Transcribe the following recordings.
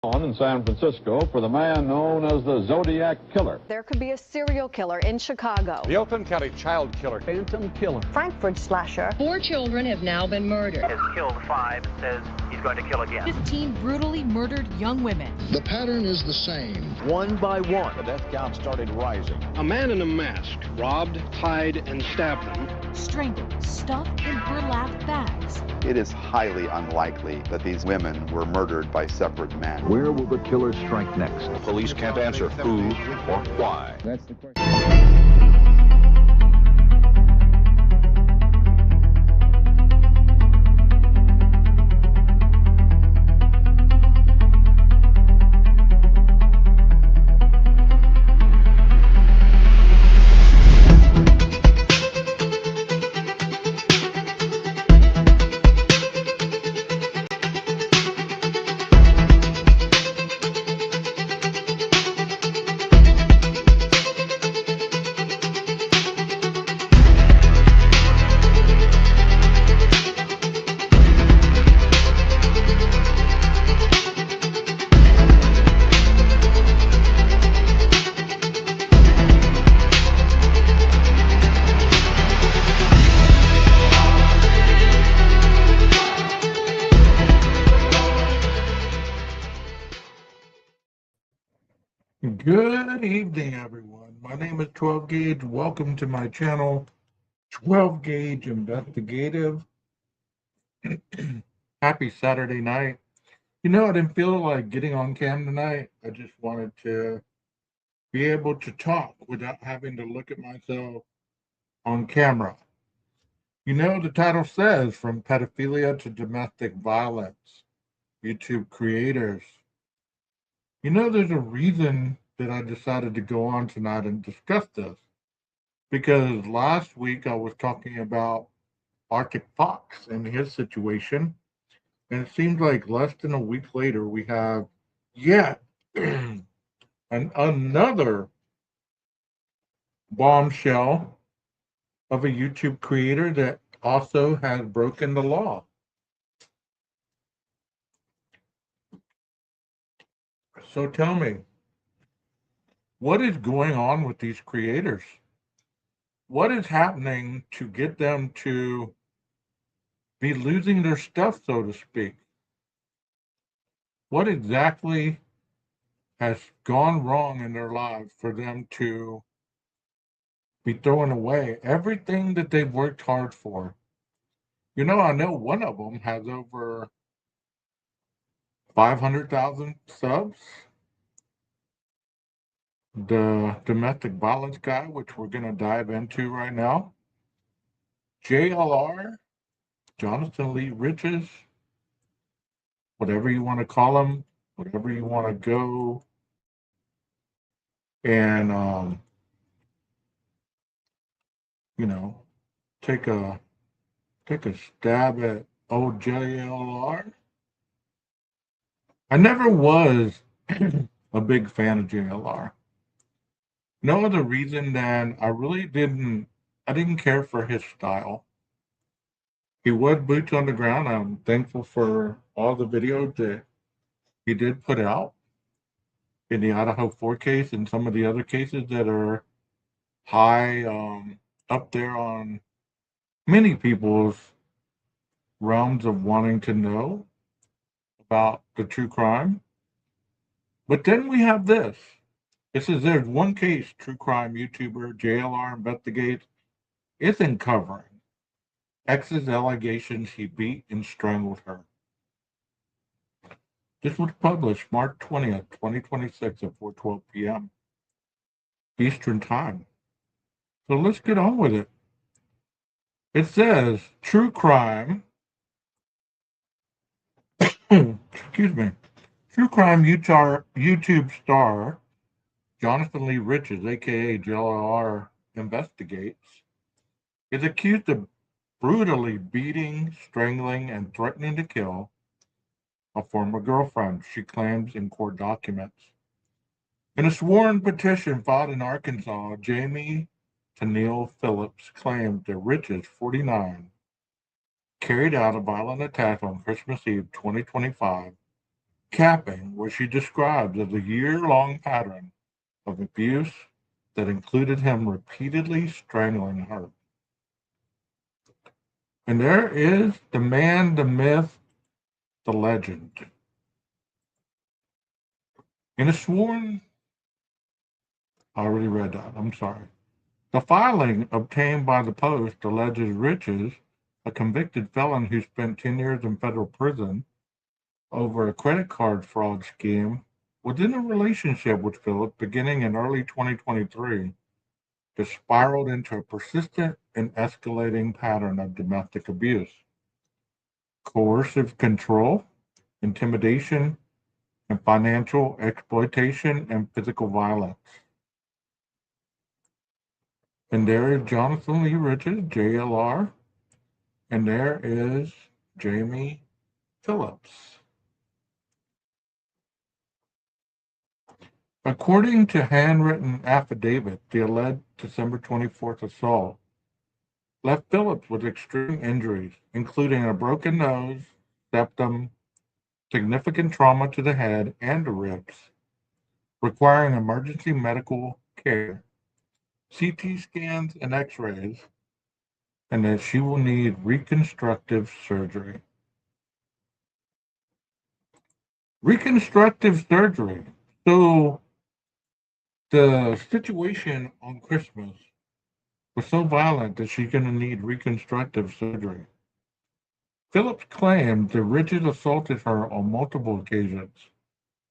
On in San Francisco for the man known as the Zodiac Killer. There could be a serial killer in Chicago. The Oakland County child killer. Phantom killer. Frankfurt slasher. 4 children have now been murdered. Has killed 5 and says he's going to kill again. 15 brutally murdered young women. The pattern is the same. One by one, The death count started rising. A man in a mask robbed, tied, and stabbed them. Strangled, stuffed in burlap bags. It is highly unlikely that these women were murdered by separate men. Where will the killer strike next? Police can't answer who or why. That's the question. Good evening, everyone. My name is 12 Gauge. Welcome to my channel, 12 Gauge Investigative. Happy Saturday night. You know, I didn't feel like getting on cam tonight. I just wanted to be able to talk without having to look at myself on camera. You know, the title says from pedophilia to domestic violence, YouTube creators. You know, there's a reason that I decided to go on tonight and discuss this. Because last week I was talking about Arctic Fox and his situation. And it seems like less than a week later we have yet another bombshell of a YouTube creator that also has broken the law. So tell me, what is going on with these creators? What is happening to get them to be losing their stuff, so to speak? What exactly has gone wrong in their lives for them to be throwing away everything that they've worked hard for? You know, I know one of them has over 500,000 subs. The domestic violence guy, which we're going to dive into right now. JLR, Jonathan Lee Riches, whatever you want to call him, whatever you want to go and, you know, take a stab at old JLR. I never was a big fan of JLR. No other reason than I didn't care for his style. He was boots on the ground. I'm thankful for all the videos that he did put out in the Idaho 4 case and some of the other cases that are high up there on many people's realms of wanting to know about the true crime. But then we have this. It says there's one case true crime YouTuber JLR investigates isn't covering X's allegations he beat and strangled her. This was published March 20th, 2026 at 4:12 p.m. Eastern Time. So let's get on with it. It says true crime, excuse me, true crime YouTube star Jonathan Lee Riches, aka JLR Investigates, is accused of brutally beating, strangling, and threatening to kill a former girlfriend, she claims in court documents. In a sworn petition filed in Arkansas, Jamie Tennille Phillips claimed that Riches, 49, carried out a violent attack on Christmas Eve 2025 capping what she describes as a year-long pattern of abuse that included him repeatedly strangling her. And there is the man, the myth, the legend. In a sworn, I already read that, I'm sorry. The filing obtained by the Post alleges Riches, a convicted felon who spent 10 years in federal prison over a credit card fraud scheme, was in a relationship with Phillips beginning in early 2023 that spiraled into a persistent and escalating pattern of domestic abuse, coercive control, intimidation, and financial exploitation and physical violence. And there is Jonathan Lee Riches, JLR, and there is Jamie Phillips. According to handwritten affidavit, the alleged December 24th assault left Phillips with extreme injuries, including a broken nose, septum, significant trauma to the head and the ribs, requiring emergency medical care, CT scans, and x-rays, and that she will need reconstructive surgery. Reconstructive surgery. So the situation on Christmas was so violent that she's going to need reconstructive surgery. Phillips claimed that Richard assaulted her on multiple occasions,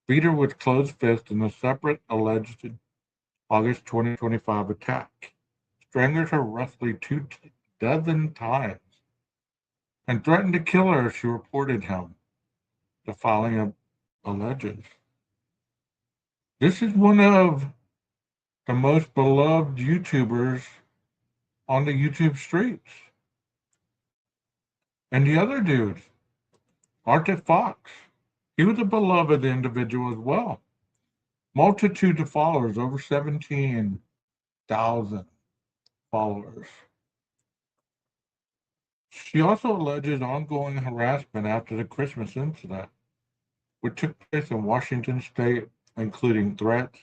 beat her with closed fists in a separate alleged August 2025 attack, strangled her roughly 24 times, and threatened to kill her if she reported him, the filing of alleges. This is one of the most beloved YouTubers on the YouTube streets. And the other dude, Arctic Fox, he was a beloved individual as well. Multitude of followers, over 17,000 followers. She also alleges ongoing harassment after the Christmas incident, which took place in Washington state, including threats,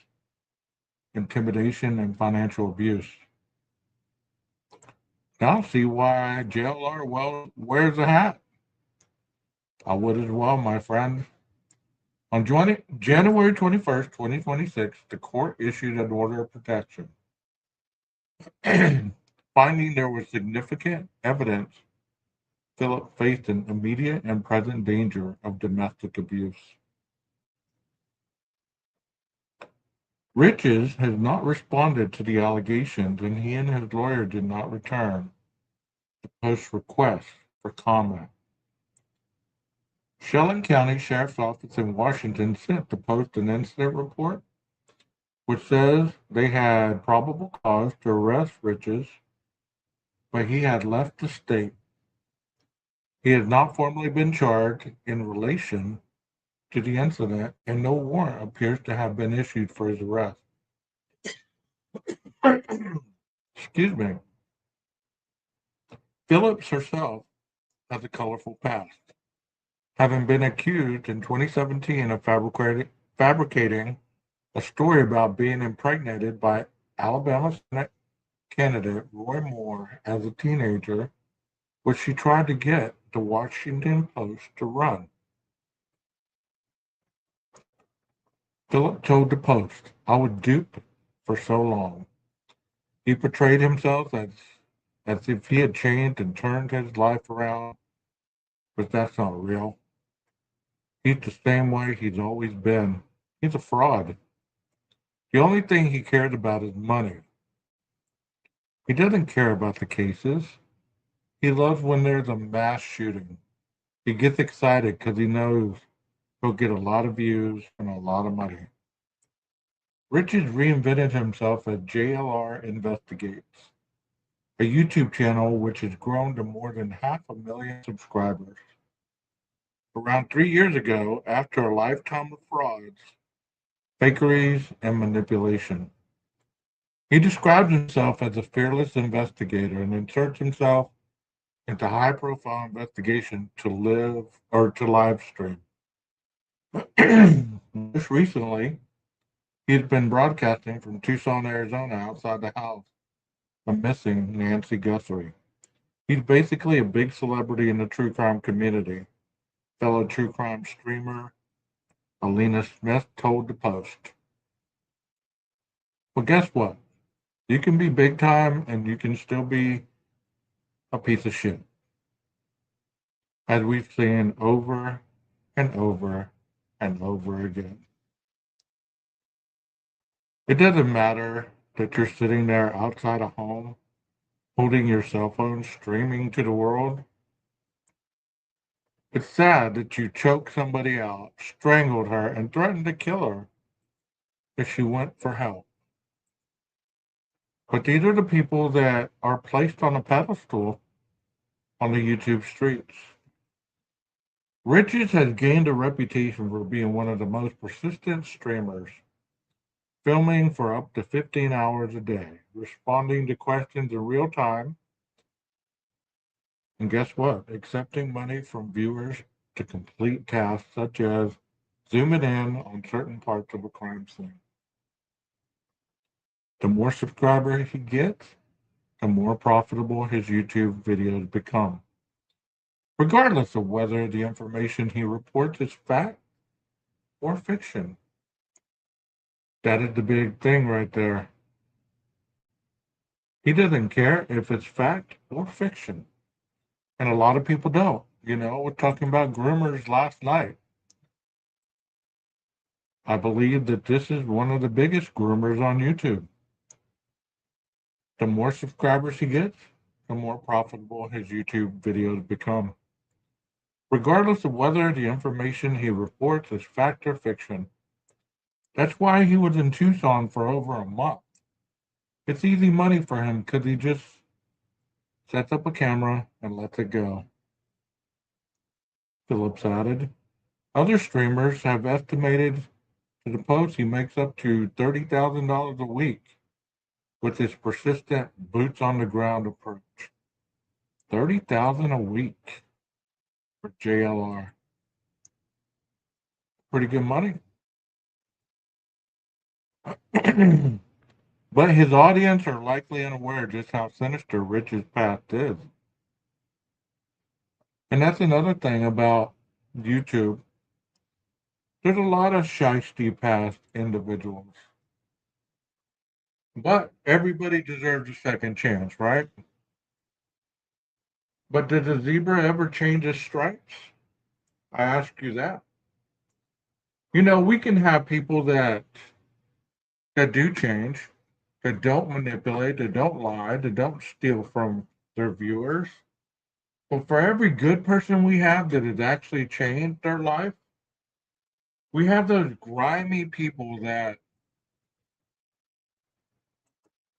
intimidation, and financial abuse. Now see why JLR wears a hat. I would as well, my friend. On January 21st, 2026, the court issued an order of protection, finding there was significant evidence Philip faced an immediate and present danger of domestic abuse. Riches has not responded to the allegations, and he and his lawyer did not return the Post's request for comment. Shelton County Sheriff's Office in Washington sent the Post an incident report, which says they had probable cause to arrest Riches, but he had left the state. He has not formally been charged in relation to the incident, and no warrant appears to have been issued for his arrest. Excuse me. Phillips herself has a colorful past, having been accused in 2017 of fabricating a story about being impregnated by Alabama Senate candidate Roy Moore as a teenager, which she tried to get the Washington Post to run. Philip told the Post, "I was duped for so long." He portrayed himself as if he had changed and turned his life around, but that's not real. He's the same way he's always been. He's a fraud. The only thing he cares about is money. He doesn't care about the cases. He loves when there's a mass shooting. He gets excited because he knows he'll get a lot of views and a lot of money. Richards reinvented himself as JLR Investigates, a YouTube channel which has grown to more than 500,000 subscribers. Around 3 years ago, after a lifetime of frauds, fakeries, and manipulation, he describes himself as a fearless investigator and inserts himself into high-profile investigation to live stream. Most recently, he's been broadcasting from Tucson, Arizona, outside the house of missing Nancy Guthrie. He's basically a big celebrity in the true crime community. Fellow true crime streamer Alina Smith told the Post. Well, guess what? You can be big time and you can still be a piece of shit. As we've seen over and over and over again. It doesn't matter that you're sitting there outside a home, holding your cell phone, streaming to the world. It's sad that you choked somebody out, strangled her, and threatened to kill her if she went for help. But these are the people that are placed on a pedestal on the YouTube streets. Riches has gained a reputation for being one of the most persistent streamers, filming for up to 15 hours a day, responding to questions in real time, and guess what? Accepting money from viewers to complete tasks such as zooming in on certain parts of a crime scene. The more subscribers he gets, the more profitable his YouTube videos become, regardless of whether the information he reports is fact or fiction. That is the big thing right there. He doesn't care if it's fact or fiction. And a lot of people don't. You know, we're talking about groomers last night. I believe that this is one of the biggest groomers on YouTube. The more subscribers he gets, the more profitable his YouTube videos become, regardless of whether the information he reports is fact or fiction. That's why he was in Tucson for over a month. It's easy money for him because he just sets up a camera and lets it go. Phillips added. Other streamers have estimated to the Post he makes up to $30,000 a week with his persistent boots on the ground approach. $30,000 a week for JLR. Pretty good money. But his audience are likely unaware just how sinister Rich's past is. And that's another thing about YouTube. There's a lot of shiesty past individuals. But everybody deserves a second chance, right? But did the zebra ever change its stripes? I ask you that. You know, we can have people that do change, that don't manipulate, that don't lie, that don't steal from their viewers. But for every good person we have that has actually changed their life, we have those grimy people that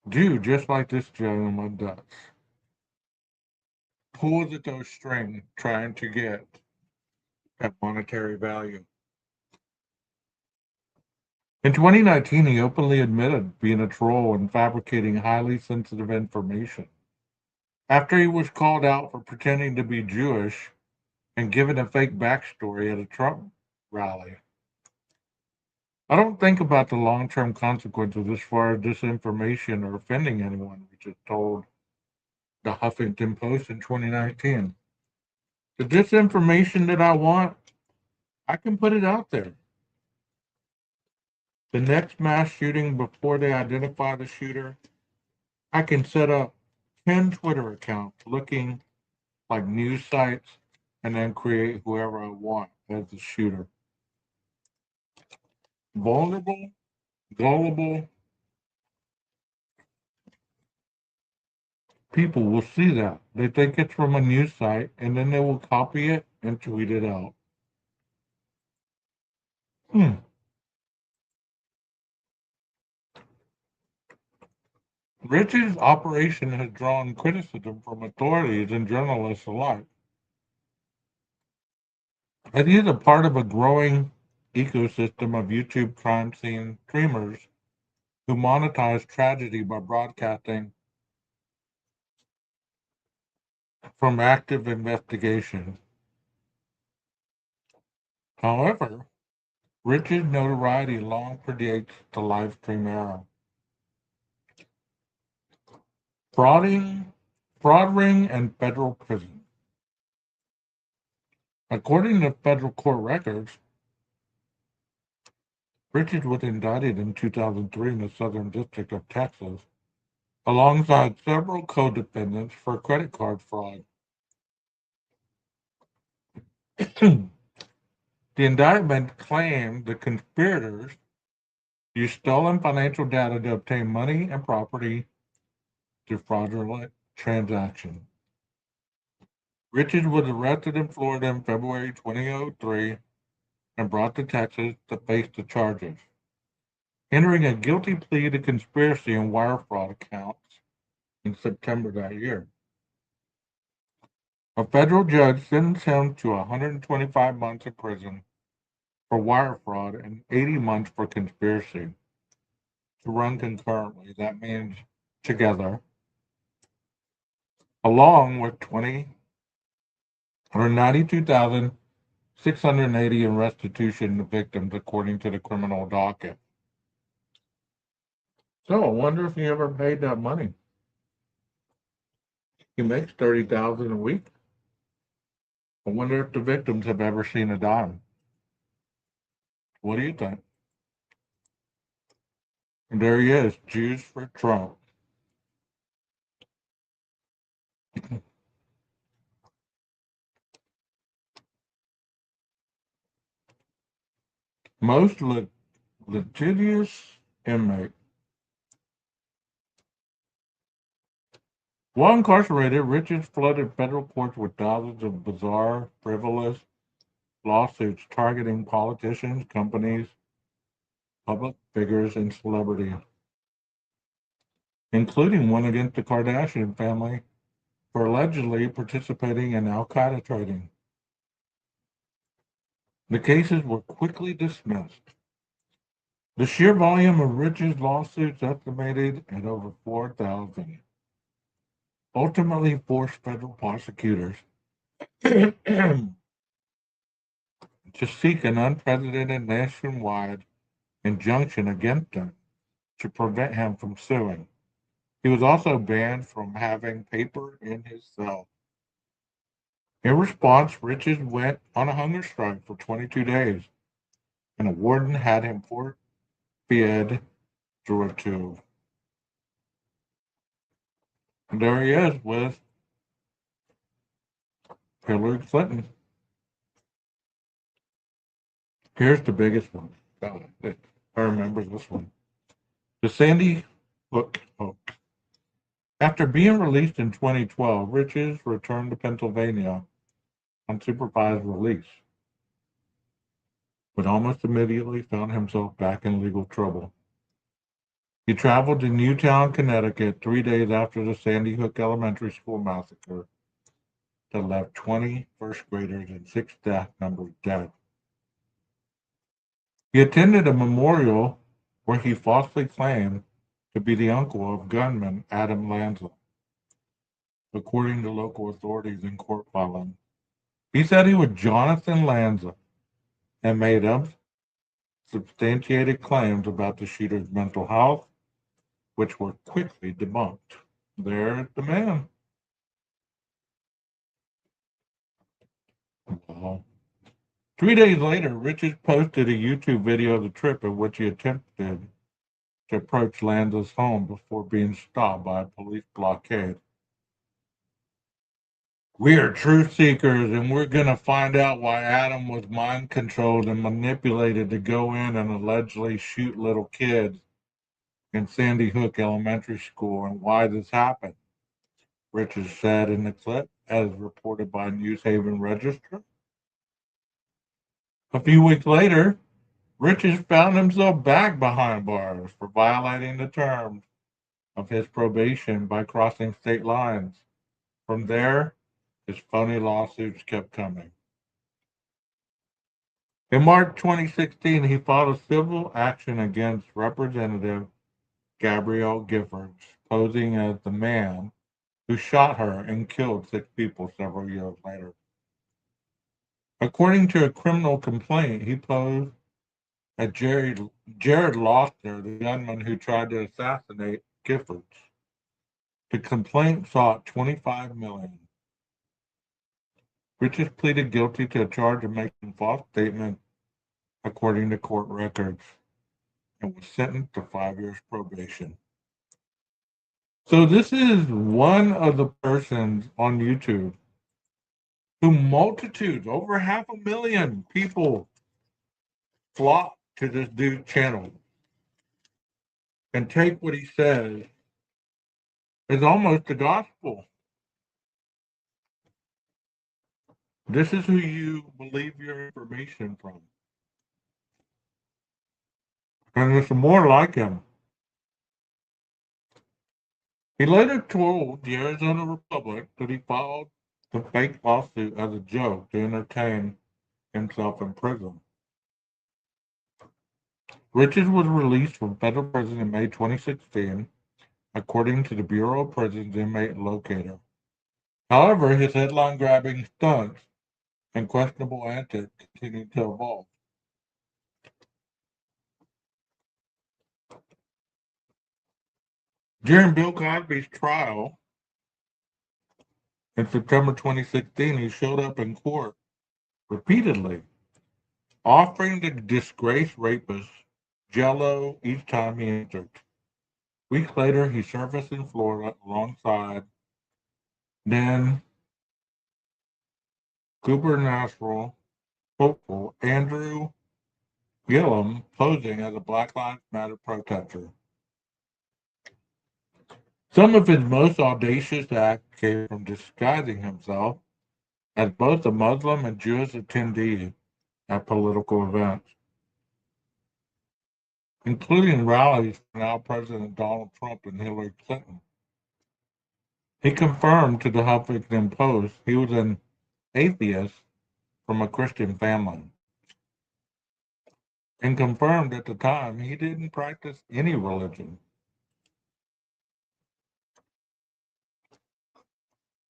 do just like this gentleman does. Pulls at those strings trying to get that monetary value. In 2019, he openly admitted being a troll and fabricating highly sensitive information. After he was called out for pretending to be Jewish and given a fake backstory at a Trump rally. I don't think about the long-term consequences as far as disinformation or offending anyone, which is told the Huffington Post in 2019. The disinformation that I want, I can put it out there. The next mass shooting before they identify the shooter, I can set up 10 Twitter accounts looking like news sites and then create whoever I want as the shooter. Vulnerable, gullible people will see that. They think it's from a news site and then they will copy it and tweet it out. Rich's operation has drawn criticism from authorities and journalists alike. It is a part of a growing ecosystem of YouTube crime scene streamers who monetize tragedy by broadcasting from active investigation. However, Rich's notoriety long predates the live stream era. Fraud ring, and federal prison. According to federal court records, Richard was indicted in 2003 in the Southern District of Texas, alongside several co-defendants for credit card fraud. The indictment claimed the conspirators used stolen financial data to obtain money and property through fraudulent transactions. Richard was arrested in Florida in February 2003 and brought to Texas to face the charges, entering a guilty plea to conspiracy and wire fraud counts in September that year. A federal judge sentenced him to 125 months in prison for wire fraud and 80 months for conspiracy to run concurrently. That means together, along with 92,680 in restitution to victims, according to the criminal docket. So I wonder if he ever paid that money. He makes $30,000 a week. I wonder if the victims have ever seen a dime. What do you think? And there he is, Jews for Trump. Most litigious inmate. While incarcerated, Richards flooded federal courts with thousands of bizarre, frivolous lawsuits targeting politicians, companies, public figures, and celebrities, including one against the Kardashian family for allegedly participating in al-Qaeda trading. The cases were quickly dismissed. The sheer volume of Richards' lawsuits, estimated at over 4,000, ultimately forced federal prosecutors to seek an unprecedented nationwide injunction against him to prevent him from suing. He was also banned from having paper in his cell. In response, Richards went on a hunger strike for 22 days, and a warden had him force-fed through a tube. And there he is with Hillary Clinton. Here's the biggest one. I remember this one. The Sandy Hook hoax. After being released in 2012, Richards returned to Pennsylvania on supervised release, but almost immediately found himself back in legal trouble. He traveled to Newtown, Connecticut 3 days after the Sandy Hook Elementary School massacre that left 20 first graders and 6 staff members dead. He attended a memorial where he falsely claimed to be the uncle of gunman Adam Lanza, according to local authorities in court filing. He said he was Jonathan Lanza and made unsubstantiated claims about the shooter's mental health, which were quickly debunked. There's the man. Wow. 3 days later, Richards posted a YouTube video of the trip in which he attempted to approach Lanza's home before being stopped by a police blockade. We are truth seekers, and we're going to find out why Adam was mind controlled and manipulated to go in and allegedly shoot little kids in Sandy Hook Elementary School and why this happened, Richards said in the clip, as reported by News Haven Register. A few weeks later, Richards found himself back behind bars for violating the terms of his probation by crossing state lines. From there, his phony lawsuits kept coming. In March 2016, he filed a civil action against Representative Gabrielle Giffords, posing as the man who shot her and killed 6 people several years later. According to a criminal complaint, he posed at Jared Lossner, the gunman who tried to assassinate Giffords. The complaint sought $25 million. Richards pleaded guilty to a charge of making false statements according to court records and was sentenced to 5 years probation. So this is one of the persons on YouTube who multitudes, over 500,000 people flock to this dude's channel and take what he says as almost the gospel. This is who you believe your information from. And there's more like him. He later told the Arizona Republic that he filed the fake lawsuit as a joke to entertain himself in prison. Richards was released from federal prison in May 2016, according to the Bureau of Prisons Inmate Locator. However, his headline-grabbing stunts and questionable antics continued to evolve. During Bill Cosby's trial in September 2016, he showed up in court repeatedly, offering the disgraced rapist Jell-O each time he entered. Weeks later, he surfaced in Florida alongside then gubernatorial hopeful Andrew Gillum, posing as a Black Lives Matter protester. Some of his most audacious acts came from disguising himself as both a Muslim and Jewish attendee at political events, including rallies for now President Donald Trump and Hillary Clinton. He confirmed to the Huffington Post he was an atheist from a Christian family, and confirmed at the time he didn't practice any religion.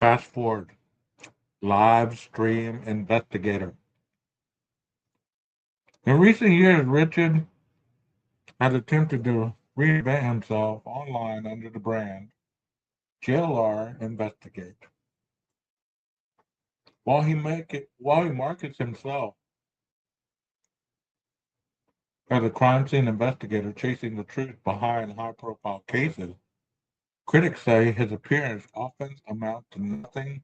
Fast forward, live stream investigator. In recent years, Richard has attempted to reinvent himself online under the brand JLR Investigate. While he markets himself as a crime scene investigator chasing the truth behind high-profile cases, critics say his appearance often amounts to nothing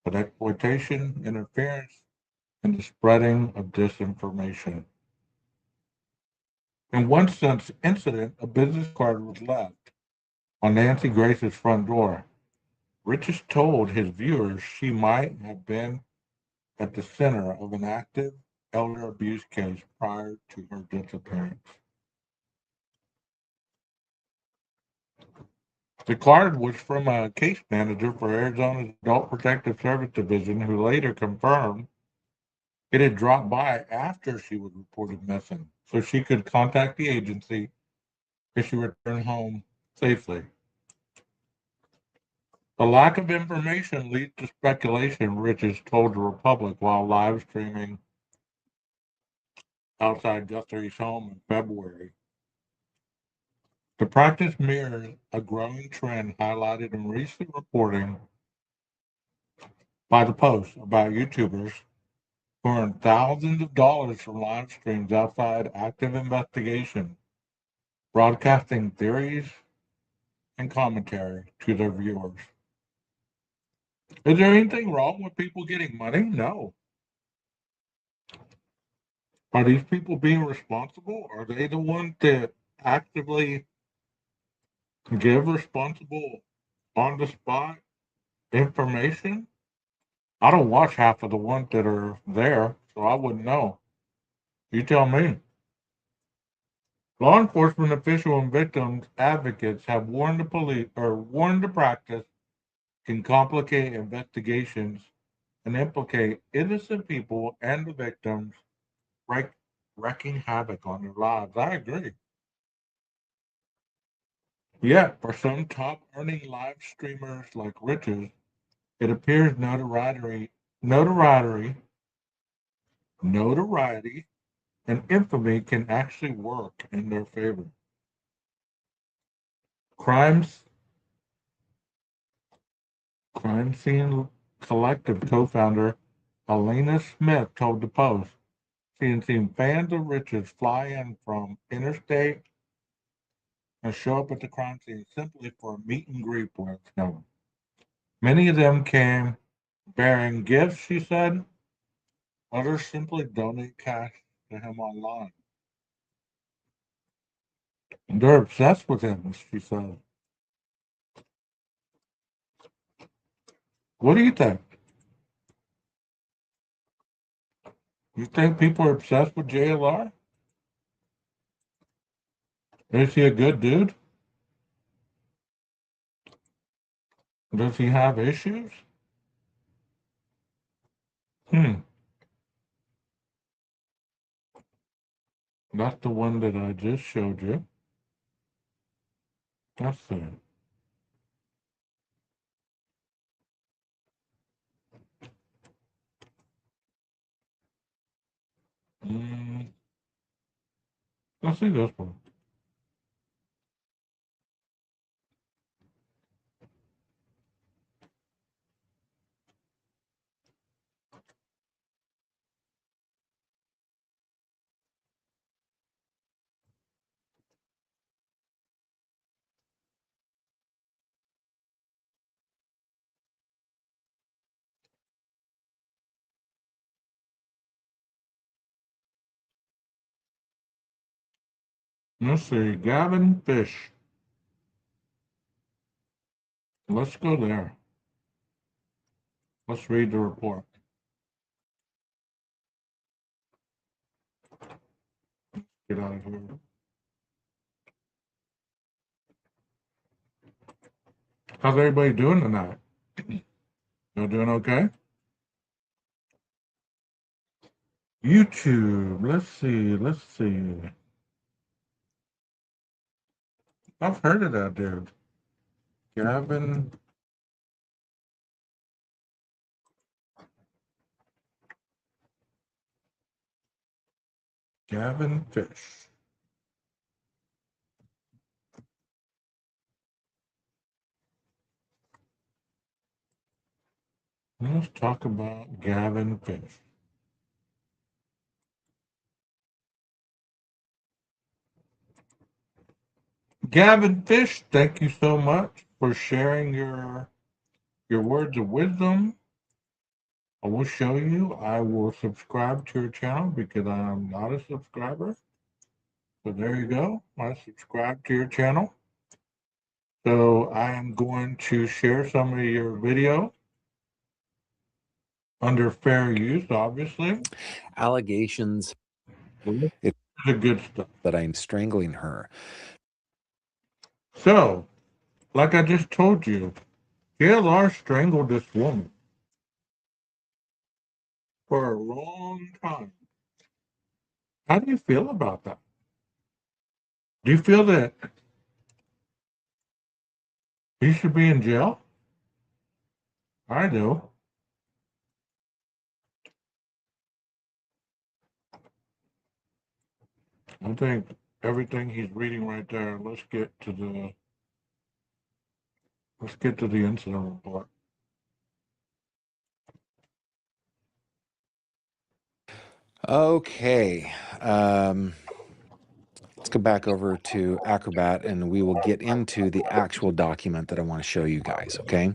but exploitation, interference, and the spreading of disinformation. In one such incident, a business card was left on Nancy Grace's front door. Richards told his viewers she might have been at the center of an active elder abuse case prior to her disappearance. The card was from a case manager for Arizona's Adult Protective Service Division, who later confirmed it had dropped by after she was reported missing, so she could contact the agency if she returned home safely. The lack of information leads to speculation, Richards told the Republic while live streaming outside Guthrie's home in February. The practice mirrors a growing trend highlighted in recent reporting by the Post about YouTubers who earn thousands of dollars from live streams outside active investigation, broadcasting theories and commentary to their viewers. Is there anything wrong with people getting money? No. Are these people being responsible? Are they the ones that actively give responsible, on-the-spot information? I don't watch half of the ones that are there, so I wouldn't know. You tell me. Law enforcement officials and victims advocates have warned the practice can complicate investigations and implicate innocent people and the victims, wreaking havoc on their lives. I agree. Yet, for some top-earning live streamers like Richards, it appears notoriety and infamy can actually work in their favor. Crime Scene Collective co-founder Elena Smith told the Post she had seen fans of riches fly in from interstate and show up at the crime scene simply for a meet and greet with him. Many of them came bearing gifts, she said. Others simply donate cash to him online. They're obsessed with him, she said. What do you think? You think people are obsessed with JLR? Is he a good dude? Does he have issues? That's the one that I just showed you. Let's see. Let's see this one. Let's see. Gavin Fish. Let's go there. Let's read the report. Get out of here. How's everybody doing tonight? Y'all doing okay? YouTube. Let's see. I've heard of that dude. Gavin. Gavin Fish. Let's talk about Gavin Fish. Gavin Fish, thank you so much for sharing your words of wisdom. I will show you. I will subscribe to your channel because I am not a subscriber. So there you go. I subscribe to your channel. So I am going to share some of your video under fair use, obviously. Allegations. It's the good stuff. That I'm strangling her. So, like I just told you, JLR strangled this woman for a long time. How do you feel about that? Do you feel that he should be in jail? I do. I think everything he's reading right there. Let's get to the incident report. Okay. Let's go back over to Acrobat and we will get into the actual document that I want to show you guys. Okay.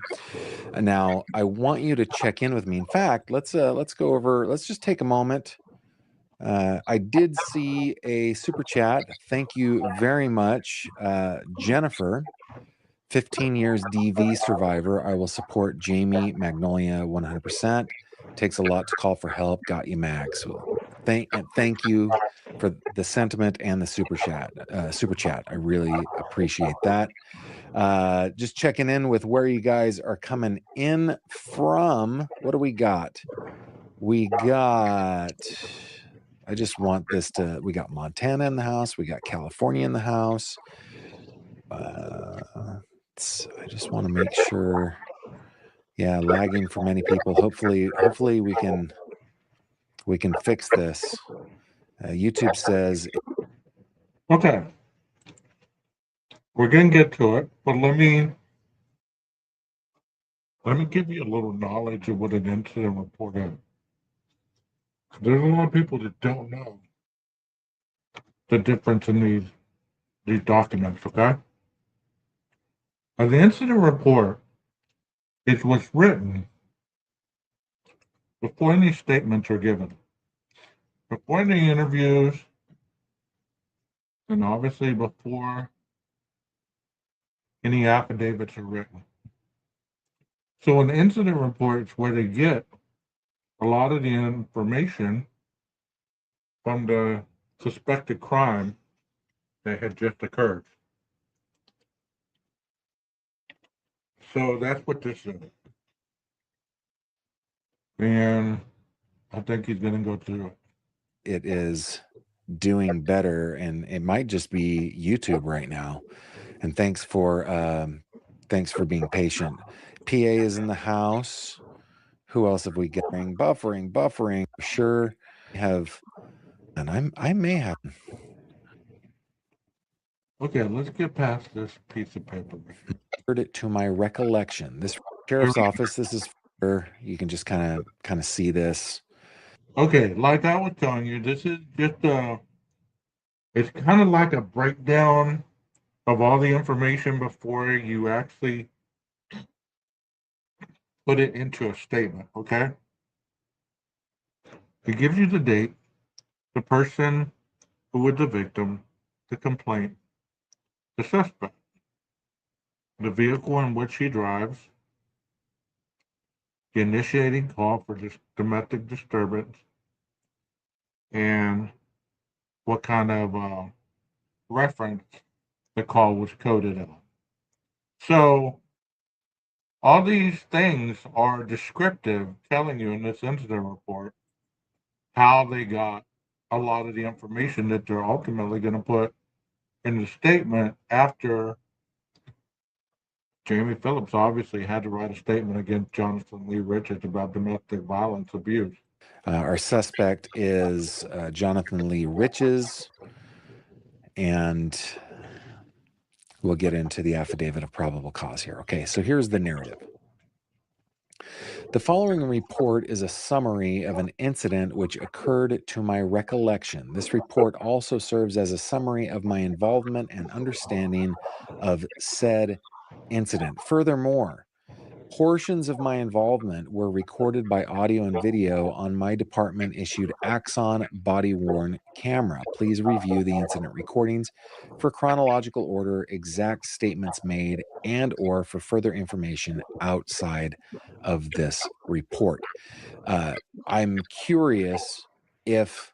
And now I want you to check in with me. In fact, let's go over. Let's just take a moment. I did see a super chat. Thank you very much, Jennifer. 15 years DV survivor. I will support Jamie Magnolia 100%. Takes a lot to call for help. Got you, Mag. So thank you for the sentiment and the super chat. I really appreciate that. Just checking in with where you guys are coming in from. What do we got? We got. I just want this to. We got Montana in the house. We got California in the house. I just want to make sure. Yeah, lagging for many people. Hopefully we can fix this. YouTube says, okay, we're going to get to it, but let me give you a little knowledge of what an incident report is. There's a lot of people that don't know the difference in these documents, okay? An incident report is what's written before any statements are given, before any interviews, and obviously before any affidavits are written. So an incident report is where they get a lot of the information from the suspected crime that had just occurred. So that's what this is. And I think he's going to go through it. it is doing better, and it might just be YouTube right now. And thanks for being patient. PA is in the house. Who else have we got? Buffering. Sure, have, and I may have. Okay, let's get past this piece of paper. Heard it to my recollection. This sheriff's office. This is you can just kind of see this. Okay, like I was telling you, this is just it's kind of like a breakdown of all the information before you actually put it into a statement, okay? It gives you the date, the person who was the victim, the complaint, the suspect, the vehicle in which he drives, the initiating call for domestic disturbance, and what kind of reference the call was coded on. So all these things are descriptive, telling you in this incident report how they got a lot of the information that they're ultimately going to put in the statement after Jamie Phillips obviously had to write a statement against Jonathan Lee Richards about domestic violence abuse. Our suspect is Jonathan Lee Richards, and we'll get into the affidavit of probable cause here. Okay, so here's the narrative. The following report is a summary of an incident which occurred to my recollection. This report also serves as a summary of my involvement and understanding of said incident. Furthermore, portions of my involvement were recorded by audio and video on my department-issued Axon body-worn camera. Please review the incident recordings for chronological order, exact statements made, and/or for further information outside of this report. I'm curious if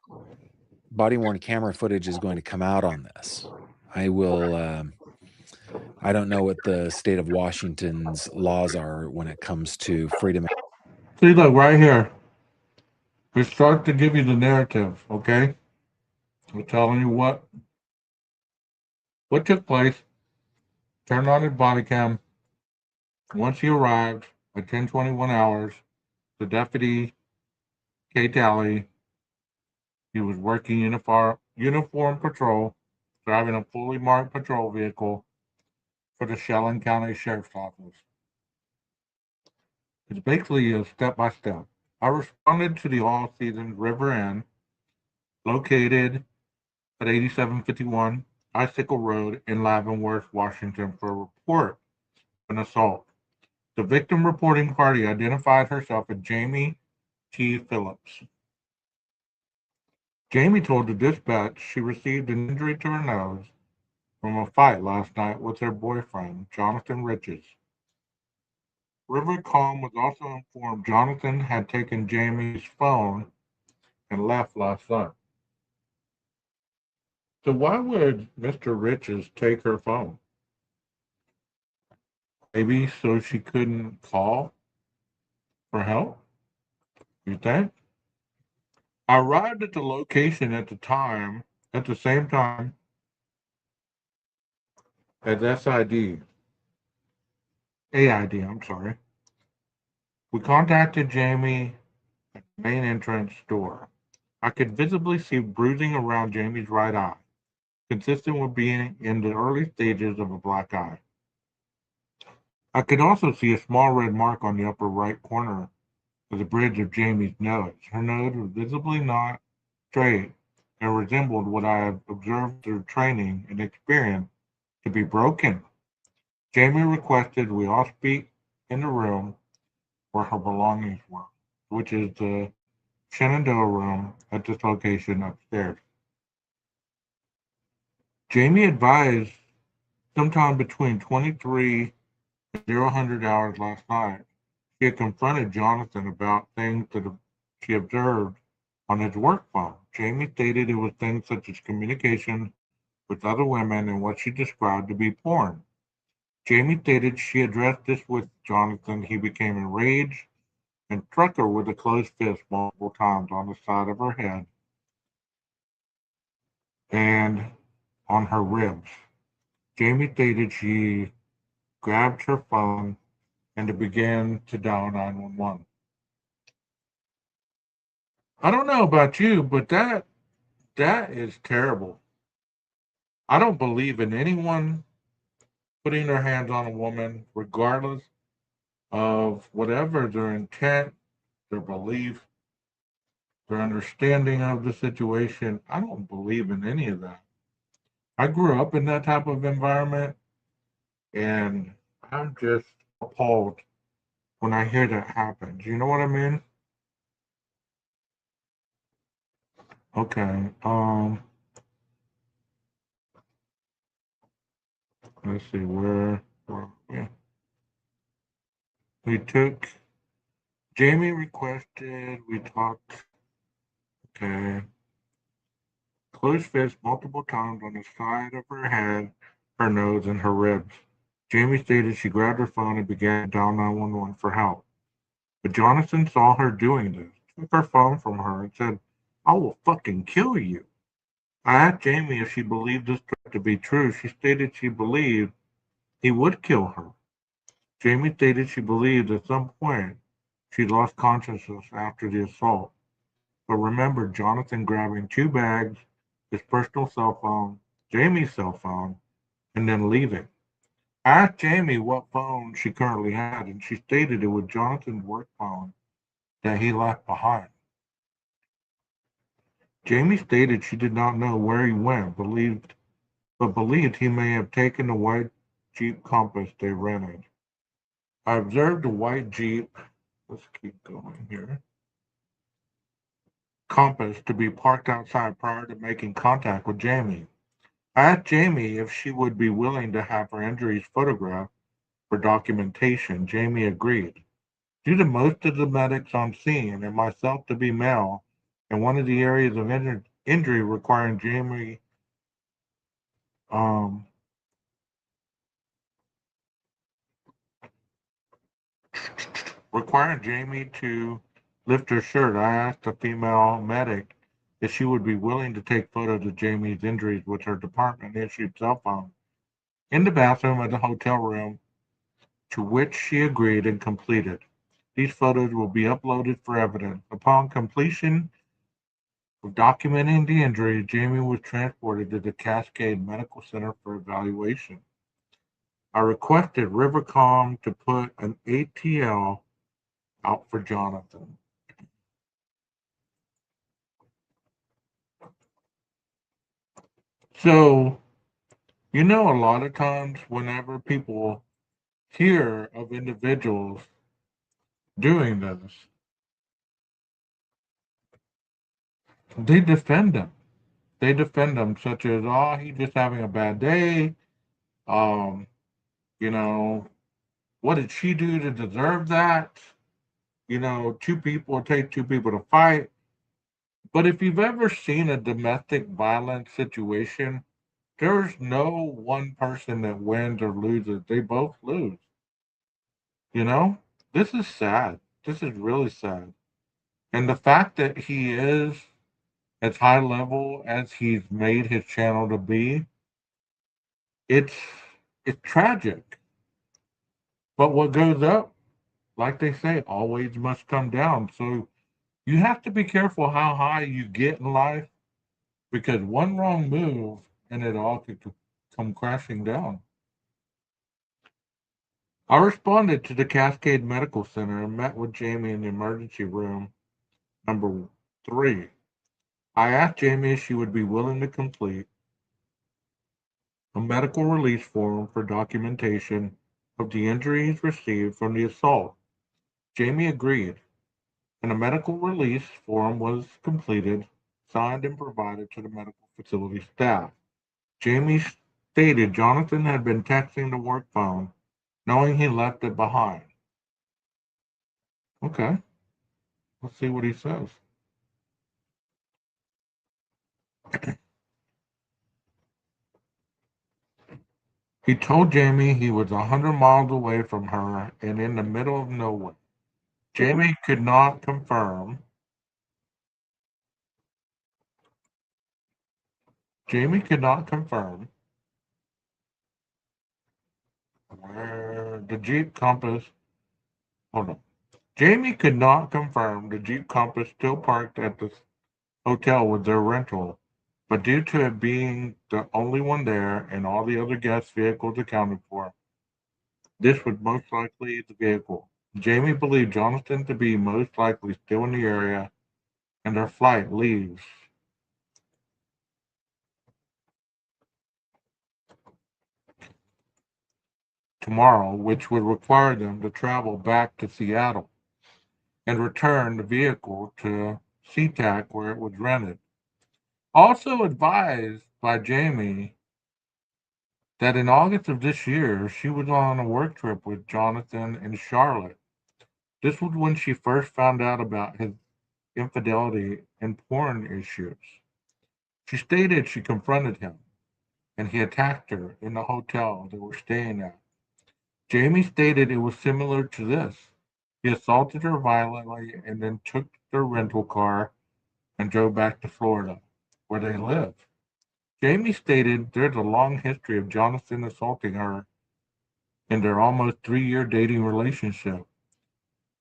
body-worn camera footage is going to come out on this. I don't know what the state of Washington's laws are when it comes to freedom. See, look, right here. It starts to give you the narrative, okay? We're telling you what took place. Turned on his body cam. Once he arrived at 10:21 hours, the deputy, K. Talley, he was working uniform patrol, driving a fully marked patrol vehicle for the Shelland County Sheriff's Office. It's basically a step-by-step. I responded to the all-seasons River Inn, located at 8751 Icicle Road in Leavenworth, Washington, for a report of an assault. The victim reporting party identified herself as Jamie T. Phillips. Jamie told the dispatch she received an injury to her nose from a fight last night with her boyfriend, Jonathan Richards. River Calm was also informed Jonathan had taken Jamie's phone and left last night. So why would Mr. Richards take her phone? Maybe so she couldn't call for help? You think? I arrived at the location at the same time as AID, I'm sorry. We contacted Jamie at the main entrance door. I could visibly see bruising around Jamie's right eye, consistent with being in the early stages of a black eye. I could also see a small red mark on the upper right corner of the bridge of Jamie's nose. Her nose was visibly not straight and resembled what I had observed through training and experience to be broken. Jamie requested we all speak in the room where her belongings were, which is the Shenandoah room at this location upstairs. Jamie advised sometime between 23 and 0000 hours last night, she had confronted Jonathan about things that she observed on his work phone. Jamie stated it was things such as communication with other women and what she described to be porn. Jamie stated she addressed this with Jonathan. He became enraged and struck her with a closed fist multiple times on the side of her head and on her ribs. Jamie stated she grabbed her phone and began to dial 911. I don't know about you, but that is terrible. I don't believe in anyone putting their hands on a woman, regardless of whatever their intent, their belief, their understanding of the situation. I don't believe in any of that. I grew up in that type of environment, and I'm just appalled when I hear that happen. Do you know what I mean? Okay. Let's see where yeah. We took Jamie requested we talked. Okay. Closed fist multiple times on the side of her head, her nose, and her ribs. Jamie stated she grabbed her phone and began to dial 911 for help. But Jonathan saw her doing this, took her phone from her, and said, "I will fucking kill you." I asked Jamie if she believed this threat to be true. She stated she believed he would kill her. Jamie stated she believed at some point she lost consciousness after the assault, but remembered Jonathan grabbing 2 bags, his personal cell phone, Jamie's cell phone, and then leaving. I asked Jamie what phone she currently had, and she stated it was Jonathan's work phone that he left behind. Jamie stated she did not know where he went, but believed he may have taken the white Jeep Compass they rented. I observed the white Jeep, let's keep going here, Compass to be parked outside prior to making contact with Jamie. I asked Jamie if she would be willing to have her injuries photographed for documentation. Jamie agreed. Due to most of the medics on scene and myself to be male, and one of the areas of injury requiring Jamie to lift her shirt, I asked a female medic if she would be willing to take photos of Jamie's injuries with her department-issued cell phone in the bathroom of the hotel room, to which she agreed and completed. These photos will be uploaded for evidence. Upon completion of documenting the injury, Jamie was transported to the Cascade Medical Center for evaluation. I requested Rivercom to put an ATL out for Jonathan. So, a lot of times whenever people hear of individuals doing this, they defend them. They defend them, such as, "Oh, he's just having a bad day. Um, you know, what did she do to deserve that? It takes two people to fight." But if you've ever seen a domestic violence situation, there's no one person that wins or loses. They both lose. This is sad. This is really sad. And the fact that he is as high level as he's made his channel to be, it's tragic. But what goes up, like they say, always must come down. So You have to be careful how high you get in life because one wrong move and it all could come crashing down. I responded to the Cascade Medical Center and met with Jamie in the emergency room number 3. I asked Jamie if she would be willing to complete a medical release form for documentation of the injuries received from the assault. Jamie agreed, and a medical release form was completed, signed, and provided to the medical facility staff. Jamie stated Jonathan had been texting the work phone, knowing he left it behind. Okay, let's see what he says. He told Jamie he was 100 miles away from her and in the middle of nowhere. Jamie could not confirm. Jamie could not confirm where the Jeep Compass. Hold on. Jamie could not confirm the Jeep Compass still parked at the hotel was their rental, but due to it being the only one there and all the other guest vehicles accounted for, this was most likely the vehicle. Jamie believed Jonathan to be most likely still in the area, and their flight leaves tomorrow, which would require them to travel back to Seattle and return the vehicle to SeaTac where it was rented. Also advised by Jamie that in August of this year, she was on a work trip with Jonathan in Charlotte. This was when she first found out about his infidelity and porn issues. She stated she confronted him and he attacked her in the hotel they were staying at. Jamie stated it was similar to this. He assaulted her violently and then took their rental car and drove back to Florida, where they live. Jamie stated there's a long history of Jonathan assaulting her in their almost 3-year dating relationship.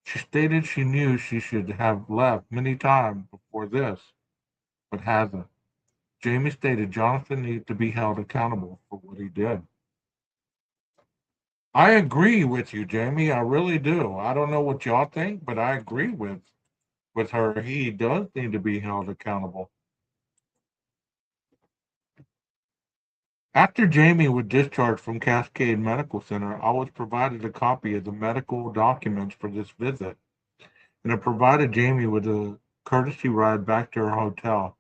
She stated she knew she should have left many times before this, but hasn't. Jamie stated Jonathan needs to be held accountable for what he did. I agree with you, Jamie. I really do. I don't know what y'all think, but I agree with her. He does need to be held accountable. After Jamie was discharged from Cascade Medical Center, I was provided a copy of the medical documents for this visit, and it provided Jamie with a courtesy ride back to her hotel.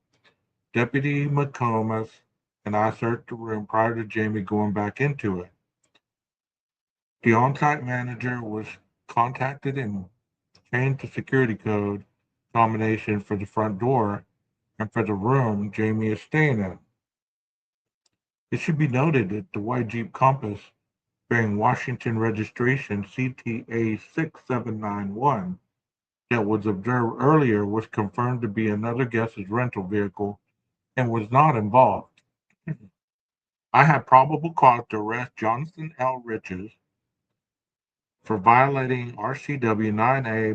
Deputy McComas and I searched the room prior to Jamie going back into it. The on-site manager was contacted and changed the security code combination for the front door and for the room Jamie is staying in. It should be noted that the white Jeep Compass bearing Washington registration CTA 6791 that was observed earlier was confirmed to be another guest's rental vehicle and was not involved. I have probable cause to arrest Jonathan L. Riches for violating RCW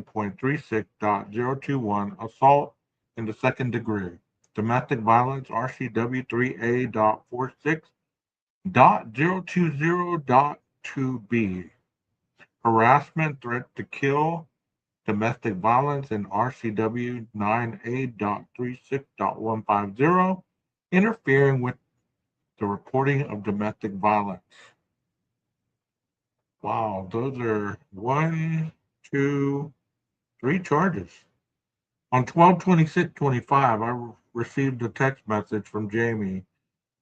9A.36.021 assault in the second degree. Domestic violence RCW 3A.46.020.2B. Harassment, threat to kill, domestic violence in RCW 9A.36.150. Interfering with the reporting of domestic violence. Wow, those are 1, 2, 3 charges. On 12/26/25, I received a text message from Jamie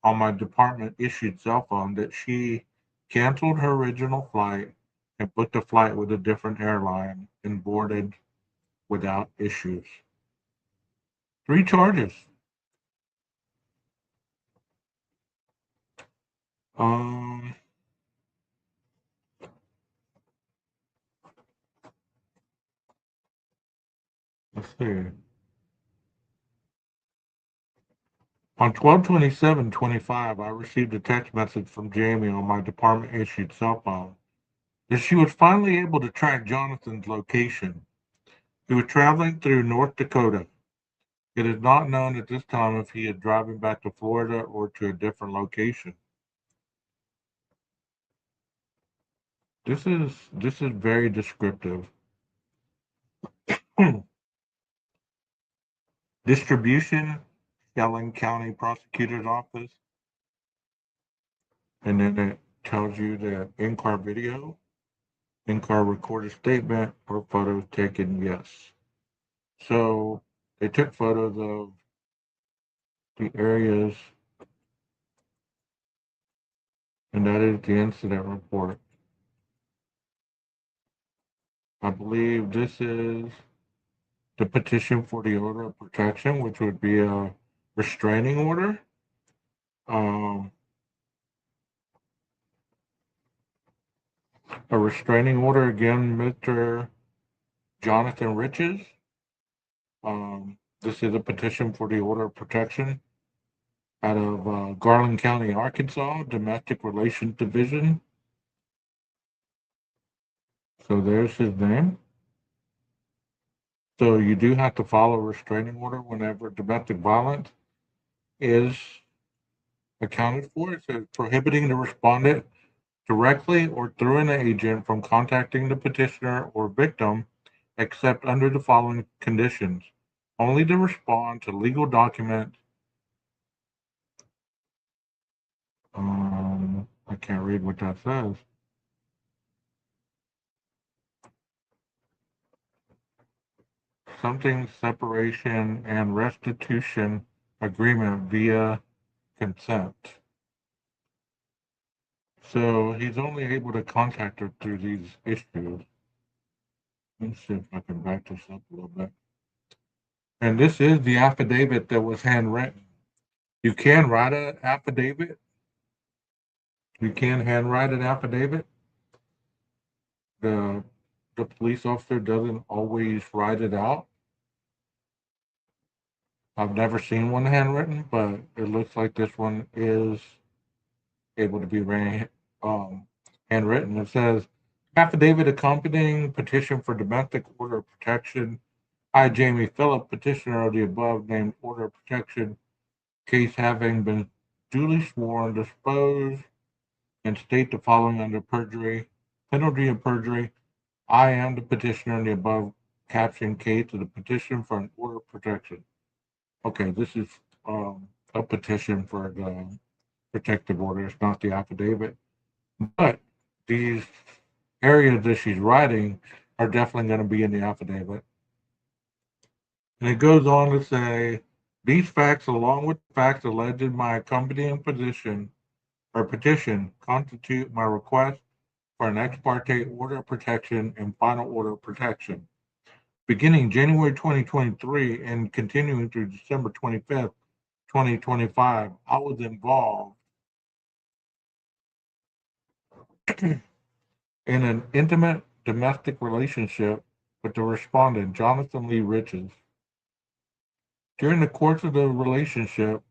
on my department-issued cell phone that she canceled her original flight and booked a flight with a different airline and boarded without issues. 3 charges. Let's see. On 12/27/25, I received a text message from Jamie on my department-issued cell phone that she was finally able to track Jonathan's location. He was traveling through North Dakota. It is not known at this time if he is driving back to Florida or to a different location. This is very descriptive. Distribution, Shelling County Prosecutor's Office. And then it tells you the in-car video, in-car recorded statement, or photos taken, yes. So they took photos of the areas, and that is the incident report. I believe this is the petition for the order of protection, which would be a restraining order. A restraining order again, Mr. Jonathan Riches. This is a petition for the order of protection out of Garland County, Arkansas, Domestic Relations Division. So there's his name. So you do have to follow a restraining order whenever domestic violence is accounted for. It says prohibiting the respondent directly or through an agent from contacting the petitioner or victim except under the following conditions. Only to respond to legal documents. I can't read what that says. Something separation and restitution agreement via consent. So he's only able to contact her through these issues. Let's see if I can back this up a little bit. And this is the affidavit that was handwritten. You can write an affidavit. You can handwrite an affidavit. The police officer doesn't always write it out. I've never seen one handwritten, but it looks like this one is able to be handwritten. It says, affidavit accompanying petition for domestic order of protection. I, Jamie Phillip, petitioner of the above named order of protection, case having been duly sworn, disposed, and state the following under perjury, penalty of perjury. I am the petitioner in the above captioned case of the petition for an order of protection. Okay, this is a petition for the protective order. It's not the affidavit. But these areas that she's writing are definitely going to be in the affidavit. And it goes on to say, these facts, along with the facts alleged in my accompanying petition, constitute my request for an ex parte order of protection and final order of protection. Beginning January 2023 and continuing through December 25th, 2025, I was involved in an intimate domestic relationship with the respondent, Jonathan Lee Riches. During the course of the relationship,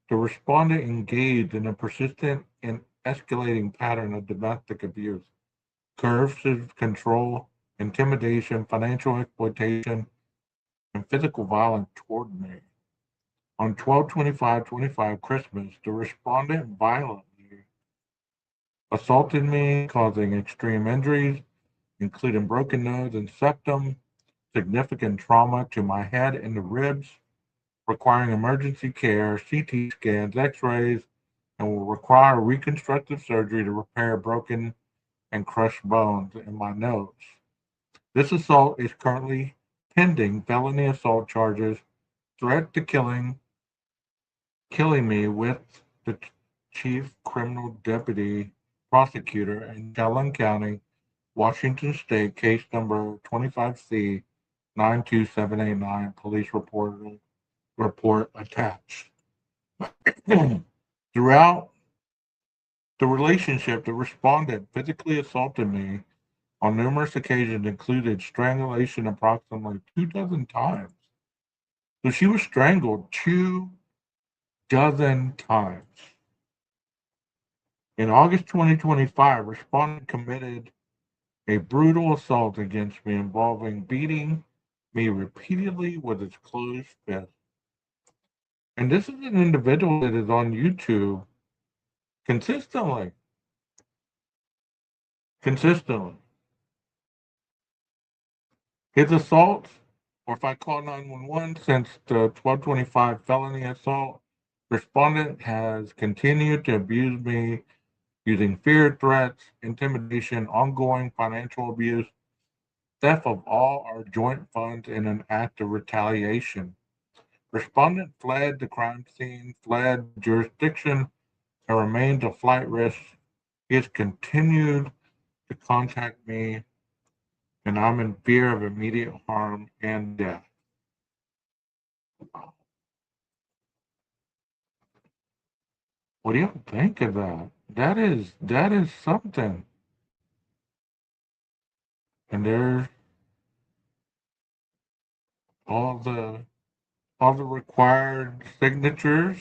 the respondent engaged in a persistent and escalating pattern of domestic abuse, coercive control, intimidation, financial exploitation, and physical violence toward me. On 12/25/25 Christmas, the respondent violently assaulted me, causing extreme injuries, including broken nose and septum, significant trauma to my head and the ribs, requiring emergency care, CT scans, x-rays, and will require reconstructive surgery to repair broken and crushed bones in my nose. This assault is currently pending felony assault charges, threat to killing me with the chief criminal deputy prosecutor in Shelling County, Washington State, case number 25C 92789, police report attached. Throughout the relationship, the respondent physically assaulted me on numerous occasions, included strangulation approximately 24 times. So she was strangled 24 times. In August 2025, respondent committed a brutal assault against me involving beating me repeatedly with his closed fist. And this is an individual that is on YouTube consistently. His assaults, or if I call 911 since the 1225 felony assault, respondent has continued to abuse me using fear, threats, intimidation, ongoing financial abuse, theft of all our joint funds in an act of retaliation. Respondent fled the crime scene, fled jurisdiction, and remained a flight risk. He has continued to contact me, and I'm in fear of immediate harm and death. What do you think of that? That is something. And there's all the required signatures.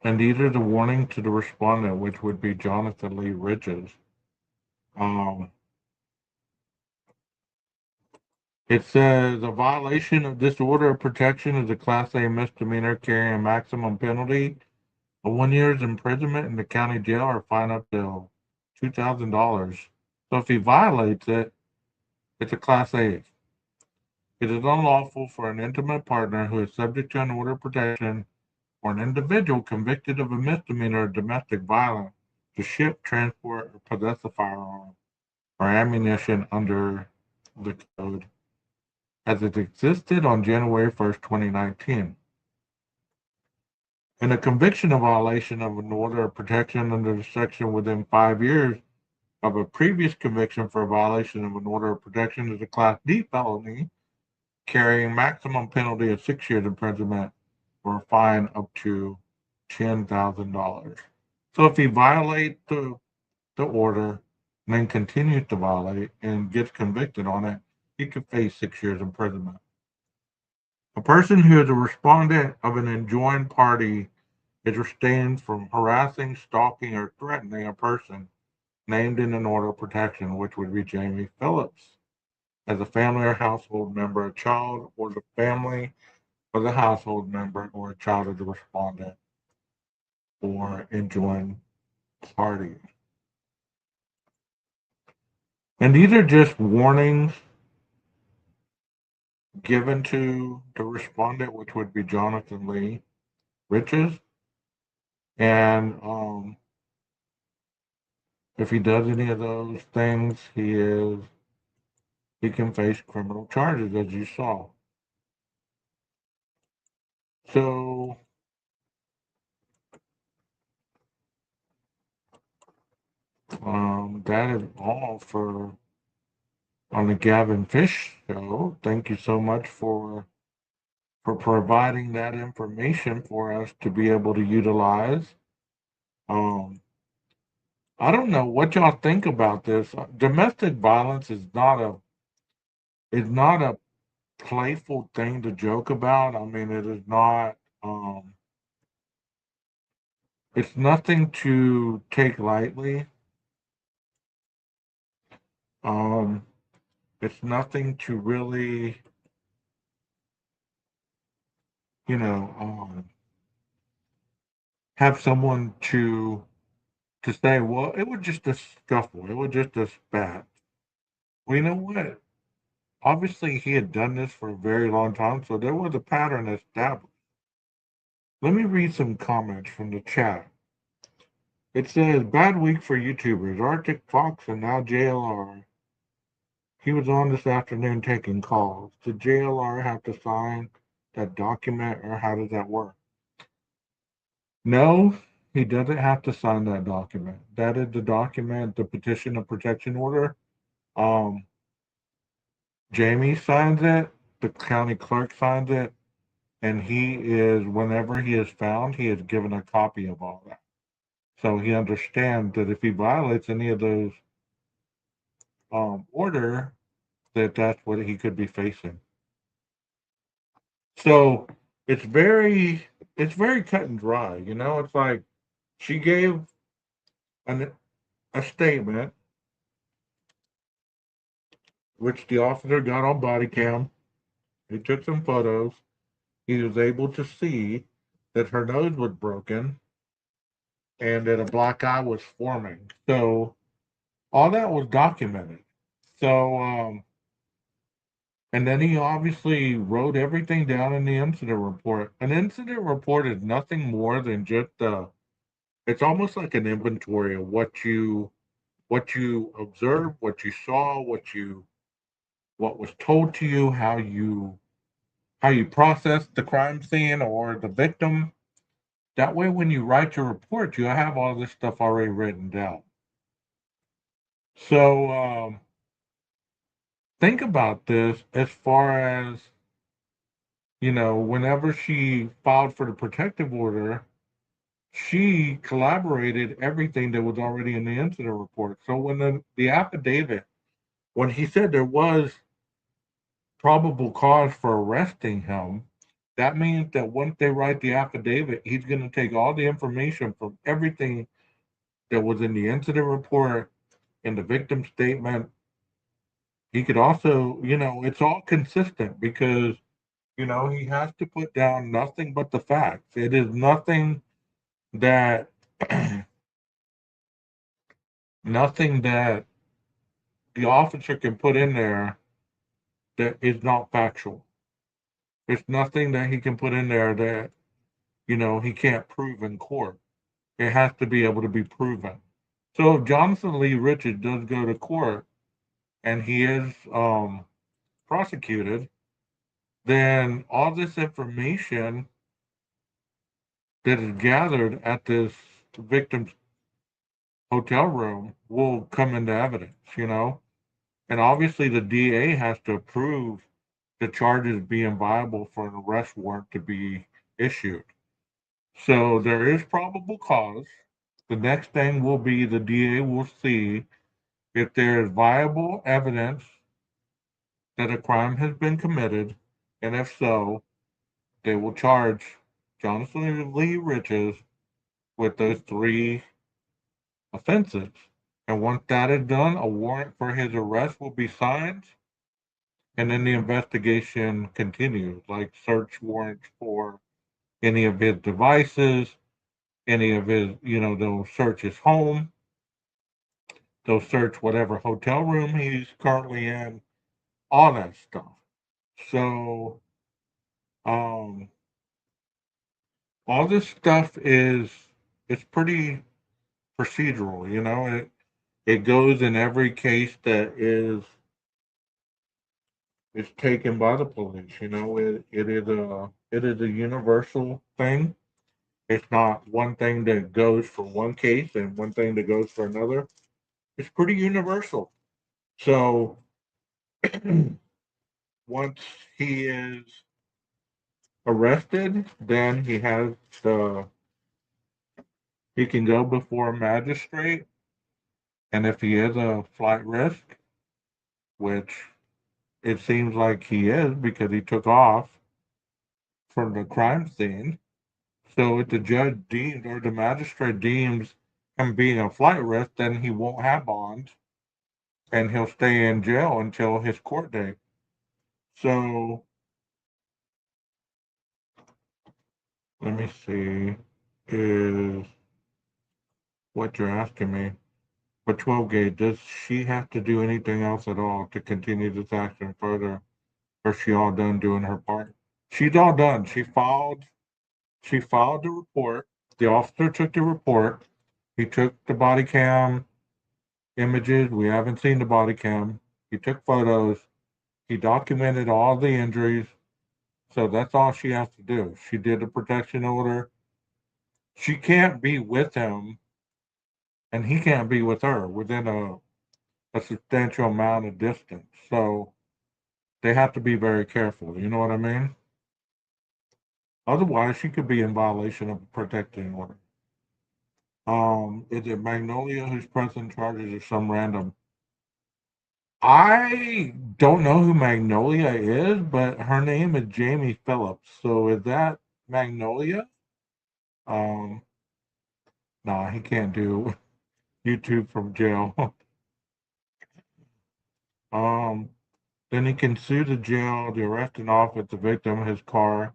And these are the warning to the respondent, which would be Jonathan Lee Riches. It says a violation of this order of protection is a Class A misdemeanor carrying a maximum penalty of 1 year's imprisonment in the county jail or fine up to $2,000. So if he violates it, it's a Class A. It is unlawful for an intimate partner who is subject to an order of protection or an individual convicted of a misdemeanor of domestic violence to ship, transport, or possess a firearm or ammunition under the code as it existed on January 1st, 2019. And a conviction of violation of an order of protection under the section within 5 years of a previous conviction for a violation of an order of protection is a Class D felony, carrying maximum penalty of 6 years imprisonment or a fine up to $10,000. So if he violates the order and then continues to violate and gets convicted on it, he could face 6 years imprisonment. A person who is a respondent of an enjoined party is restrained from harassing, stalking, or threatening a person named in an order of protection, which would be Jamie Phillips, as a family or household member, a child, or the family or the household member, or a child of the respondent or enjoined party. And these are just warnings given to the respondent, which would be Jonathan Lee Riches. And if he does any of those things, he can face criminal charges, as you saw. So that is all for on the Gavin Fish show. Thank you so much for providing that information for us to be able to utilize. I don't know what y'all think about this. Domestic violence is not a playful thing to joke about. I mean, it is not. It's nothing to take lightly. It's nothing to really, have someone to say, well, it was just a scuffle. It was just a spat. Well, you know what? Obviously, he had done this for a very long time, so there was a pattern established. Let me read some comments from the chat. It says, bad week for YouTubers. Arctic Fox and now JLR. He was on this afternoon taking calls. Did JLR have to sign that document, or how does that work? No, he doesn't have to sign that document. That is the document, the petition of protection order. Jamie signs it, the county clerk signs it, and whenever he is found, he is given a copy of all that. So he understands that if he violates any of those order, that's what he could be facing. So it's very cut and dry. It's like she gave a statement. which the officer got on body cam. He took some photos. He was able to see that her nose was broken and that a black eye was forming. So all that was documented. So, and then he obviously wrote everything down in the incident report. An incident report is nothing more than just it's almost like an inventory of what you observed, what you saw, what was told to you, how you processed the crime scene or the victim. That way, when you write your report, you have all this stuff already written down. So think about this as far as, whenever she filed for the protective order, she collaborated everything that was already in the incident report. So when the affidavit, when he said there was probable cause for arresting him, that means that once they write the affidavit, he's going to take all the information from everything that was in the incident report, in the victim statement. He could also, it's all consistent because, he has to put down nothing but the facts. It is nothing that, nothing that the officer can put in there that is not factual. There's nothing that he can put in there that, he can't prove in court. It has to be able to be proven. So if Jonathan Lee Richards does go to court and he is prosecuted, then all this information that is gathered at this victim's hotel room will come into evidence. And obviously the DA has to approve the charges being viable for an arrest warrant to be issued. So there is probable cause. The next thing will be the DA will see if there is viable evidence that a crime has been committed, and if so, they will charge Jonathan Lee Richards with those 3 offenses. And once that is done, a warrant for his arrest will be signed, and then the investigation continues, like search warrants for any of his devices, any of his, they'll search his home, they'll search whatever hotel room he's currently in, all that stuff. So, all this stuff it's pretty procedural. It goes in every case that is taken by the police. It is a universal thing. It's not one thing that goes for one case and one thing that goes for another. It's pretty universal. So once he is arrested, then he can go before a magistrate, and if he is a flight risk, which it seems like he is because he took off from the crime scene. So if the judge deems or the magistrate deems him being a flight risk, then he won't have bond and he'll stay in jail until his court date. So let me see, is what you're asking me. For 12 gauge, does she have to do anything else at all to continue this action further? Or is she all done doing her part? She's all done. She filed the report. The officer took the report. He took the body cam images. We haven't seen the body cam. He took photos. He documented all the injuries. So that's all she has to do. She did a protection order. She can't be with him, and he can't be with her within a substantial amount of distance. So they have to be very careful. You know what I mean? Otherwise, she could be in violation of a protecting order. Is it Magnolia who's pressing charges or some random? I don't know who Magnolia is, but her name is Jamie Phillips. So is that Magnolia? No, he can't do YouTube from jail. Then he can sue the jail, the arresting officer, the victim, his car.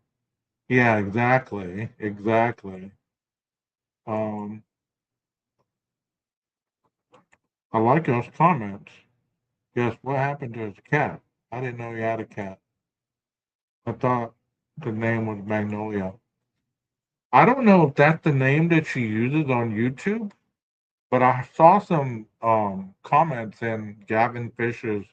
Yeah, exactly. Exactly. Um, I like those comments. Yes, what happened to his cat? I didn't know he had a cat. I thought the name was Magnolia. I don't know if that's the name that she uses on YouTube, but I saw some comments in Gavin Fish's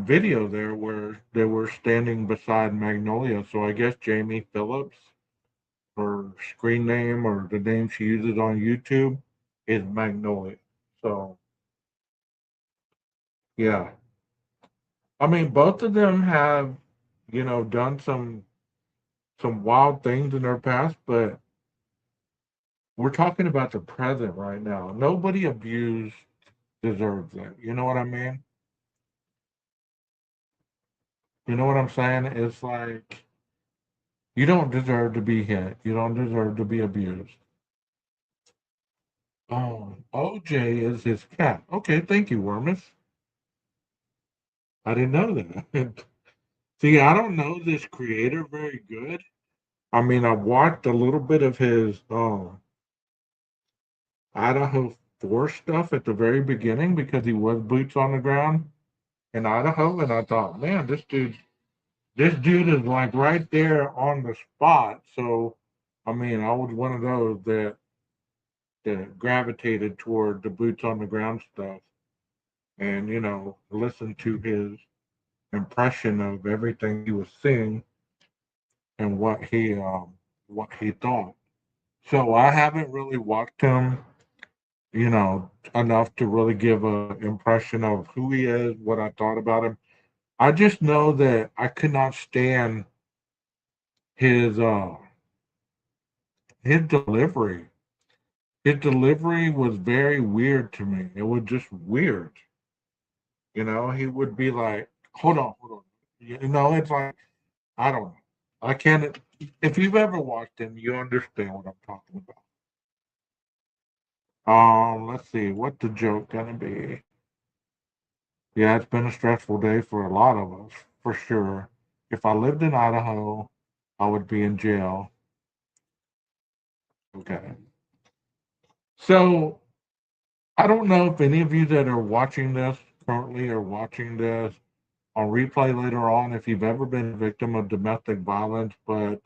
video there where they were standing beside Magnolia. So I guess Jamie Phillips, her screen name or the name she uses on YouTube, is Magnolia. So yeah, I mean both of them have, done some wild things in their past, but we're talking about the present right now. Nobody abused deserves it. You know what I mean? You know what I'm saying? It's like you don't deserve to be hit. You don't deserve to be abused. OJ is his cat. Okay, thank you, Wormus. I didn't know that. See, I don't know this creator very good. I mean, I watched a little bit of his Idaho 4 stuff at the very beginning because he was boots on the ground in Idaho, and I thought, man, this dude is like right there on the spot. So, I mean, I was one of those that gravitated toward the boots on the ground stuff and, listened to his impression of everything he was seeing and what he thought. So I haven't really watched him, enough to really give a impression of who he is, what I thought about him. I just know that I could not stand his uh his delivery. His delivery was very weird to me. It was just weird. He would be like, hold on, hold on. It's like, I don't know. I can't, if you've ever watched him, you understand what I'm talking about. Let's see, what the joke gonna be? Yeah, it's been a stressful day for a lot of us, for sure. If I lived in Idaho, I would be in jail. Okay. So I don't know if any of you that are watching this currently are watching this on replay later on if you've ever been a victim of domestic violence, but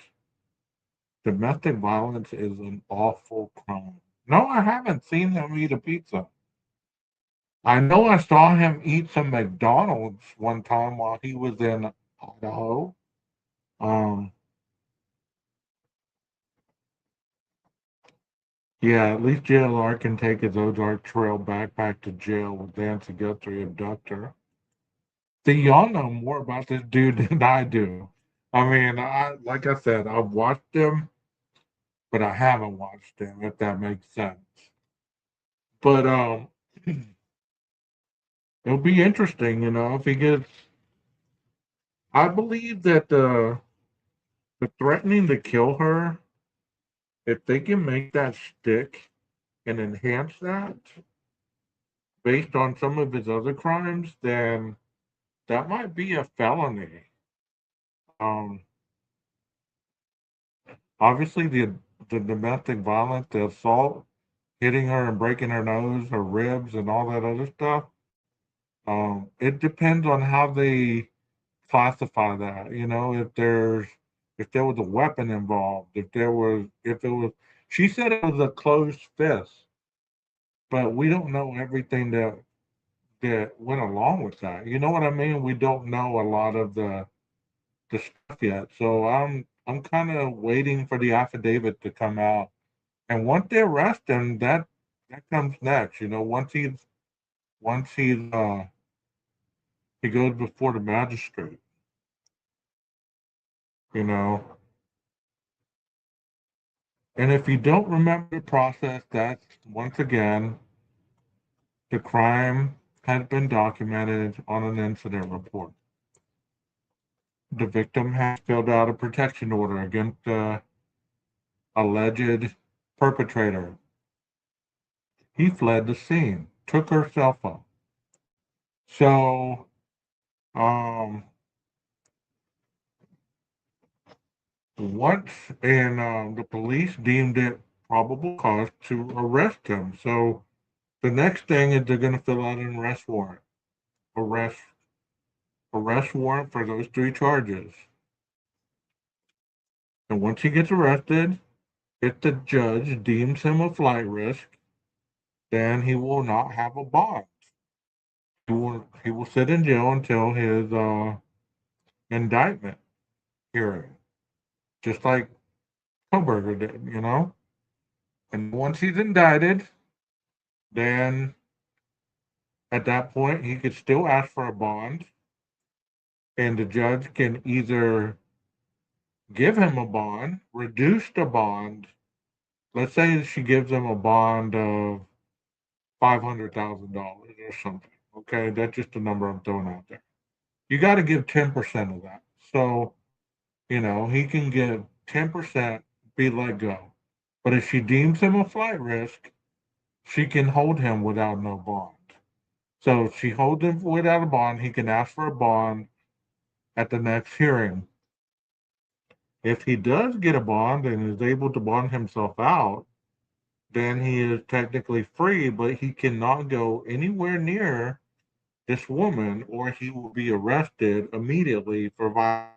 domestic violence is an awful crime. No, I haven't seen him eat a pizza. I know I saw him eat some McDonald's one time while he was in Idaho. Um, yeah, at least JLR can take his Ozark Trail backpack to jail with Nancy Guthrie abductor. See, y'all know more about this dude than I do. I mean, like I said, I've watched him, but I haven't watched him, if that makes sense. But it'll be interesting, if he gets. I believe that the threatening to kill her, if they can make that stick and enhance that based on some of his other crimes, then that might be a felony. Um, Obviously, the domestic violence, the assault, hitting her and breaking her nose, her ribs, and all that other stuff. It depends on how they classify that. If there was a weapon involved, if it was, she said it was a closed fist, but we don't know everything that went along with that. You know what I mean? We don't know a lot of the stuff yet. So I'm kind of waiting for the affidavit to come out. And once they arrest him, that comes next. Once he goes before the magistrate. You know, and if you don't remember the process, that's once again the crime has been documented on an incident report. The victim has filled out a protection order against the alleged perpetrator. He fled the scene, took her cell phone. So Once, and the police deemed it probable cause to arrest him. So the next thing is they're going to fill out an arrest warrant. Arrest warrant for those 3 charges. And once he gets arrested, if the judge deems him a flight risk, then he will not have a bond. He will sit in jail until his indictment hearing, just like Koberger did, you know. And once he's indicted, then at that point he could still ask for a bond, and the judge can either give him a bond, reduce the bond. Let's say she gives him a bond of $500,000 or something. Okay, that's just a number I'm throwing out there. You got to give 10% of that. So, he can give 10%, be let go. But if she deems him a flight risk, she can hold him without no bond. So if she holds him without a bond, he can ask for a bond at the next hearing. If he does get a bond and is able to bond himself out, then he is technically free, but he cannot go anywhere near this woman or he will be arrested immediately for violation.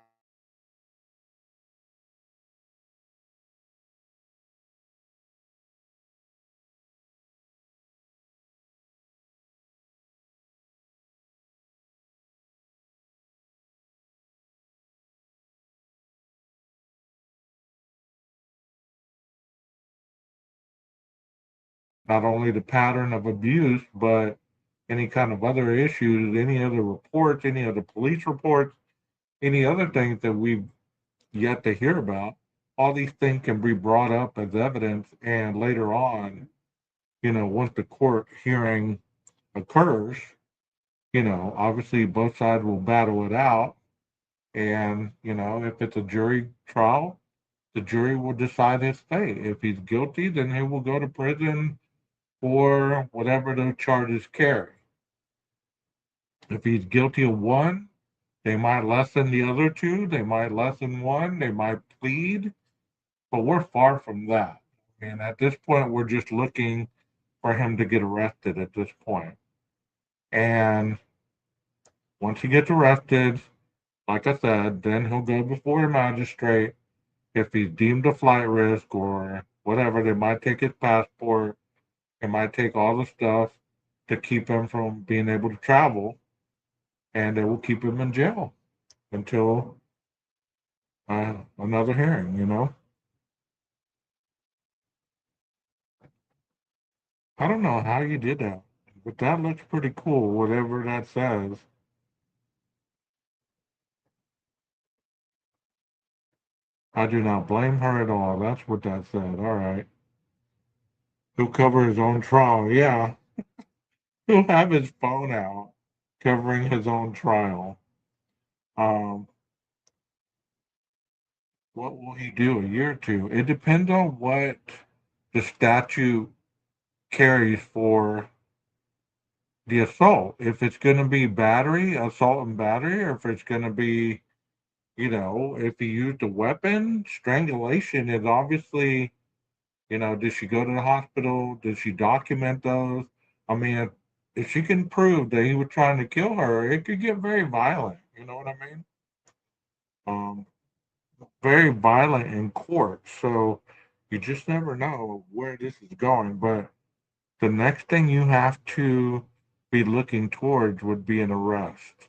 Not only the pattern of abuse, but any kind of other issues, any other reports, any other police reports, any other things that we've yet to hear about. All these things can be brought up as evidence, and later on, once the court hearing occurs, obviously both sides will battle it out. And, if it's a jury trial, the jury will decide his fate. If he's guilty, then he will go to prison for whatever those charges carry. If he's guilty of one, they might lessen the other 2, they might lessen one, they might plead, but we're far from that. And at this point, we're just looking for him to get arrested at this point. And once he gets arrested, like I said, then he'll go before a magistrate. If he's deemed a flight risk or whatever, they might take his passport, they might take all the stuff to keep him from being able to travel, and they will keep him in jail until another hearing. I don't know how you did that, but that looks pretty cool, whatever that says. I do not blame her at all. That's what that said. All right. He'll cover his own trial. Yeah. He'll have his phone out covering his own trial. What will he do? A year or 2? It depends on what the statute carries for the assault. If it's going to be battery, assault and battery, or if it's going to be, if he used a weapon, strangulation is obviously, did she go to the hospital? Did she document those? I mean, if she can prove that he was trying to kill her, it could get very violent. You know what I mean? Very violent in court. So you just never know where this is going. But the next thing you have to be looking towards would be an arrest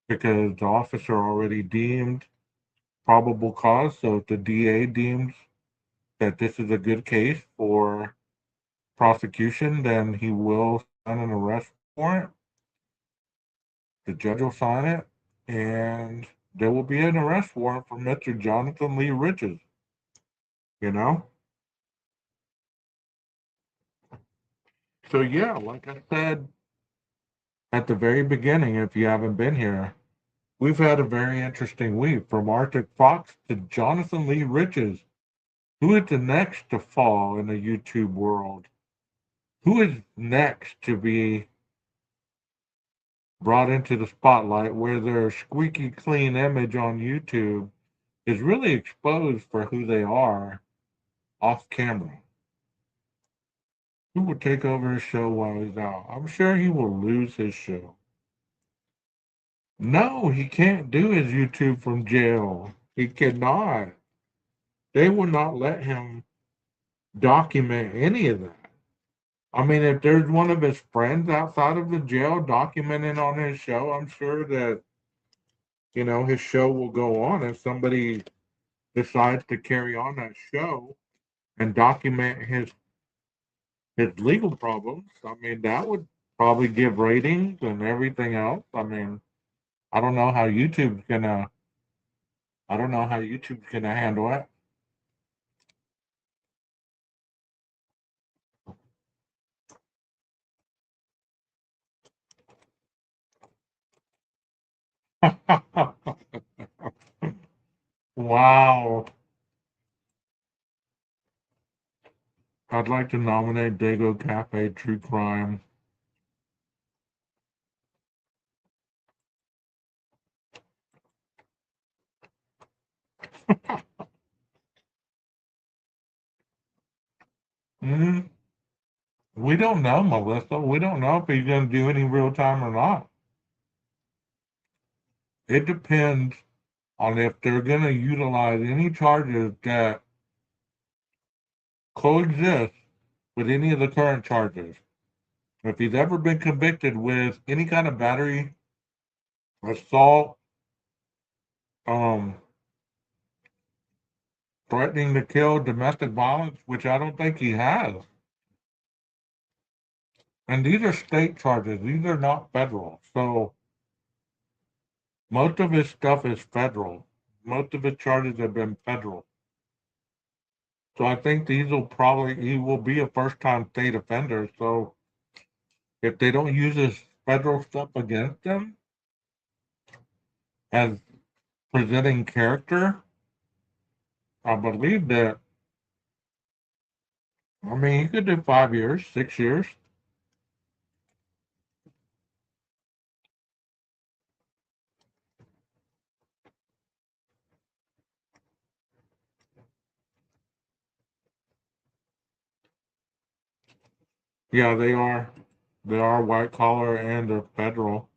because the officer already deemed probable cause. So if the DA deems that this is a good case for prosecution, then he will sign an arrest warrant. The judge will sign it, and there will be an arrest warrant for Mr. Jonathan Lee Riches. So yeah, like I said at the very beginning, if you haven't been here, we've had a very interesting week from Arctic Fox to Jonathan Lee Riches. Who is the next to fall in the YouTube world? Who is next to be brought into the spotlight, where their squeaky clean image on YouTube is really exposed for who they are off camera. Who will take over his show while he's out? I'm sure he will lose his show. No, he can't do his YouTube from jail. He cannot. They will not let him document any of that. I mean, if there's one of his friends outside of the jail documenting on his show, I'm sure that, you know, his show will go on if somebody decides to carry on that show and document his legal problems. I mean, that would probably give ratings and everything else. I mean, I don't know how YouTube's gonna handle it. Wow. I'd like to nominate Dago Cafe True Crime. Mm, we don't know, Melissa. We don't know if he's going to do any real time or not. It depends on if they're going to utilize any charges that coexist with any of the current charges. If he's ever been convicted with any kind of battery, assault, um, threatening to kill, domestic violence, which I don't think he has. And these are state charges. These are not federal. So most of his stuff is federal. Most of his charges have been federal. So I think he will be a first-time state offender. So if they don't use his federal stuff against him as presenting character, I believe that, I mean, he could do 5 years, 6 years. Yeah, they are. They are white collar and they're federal.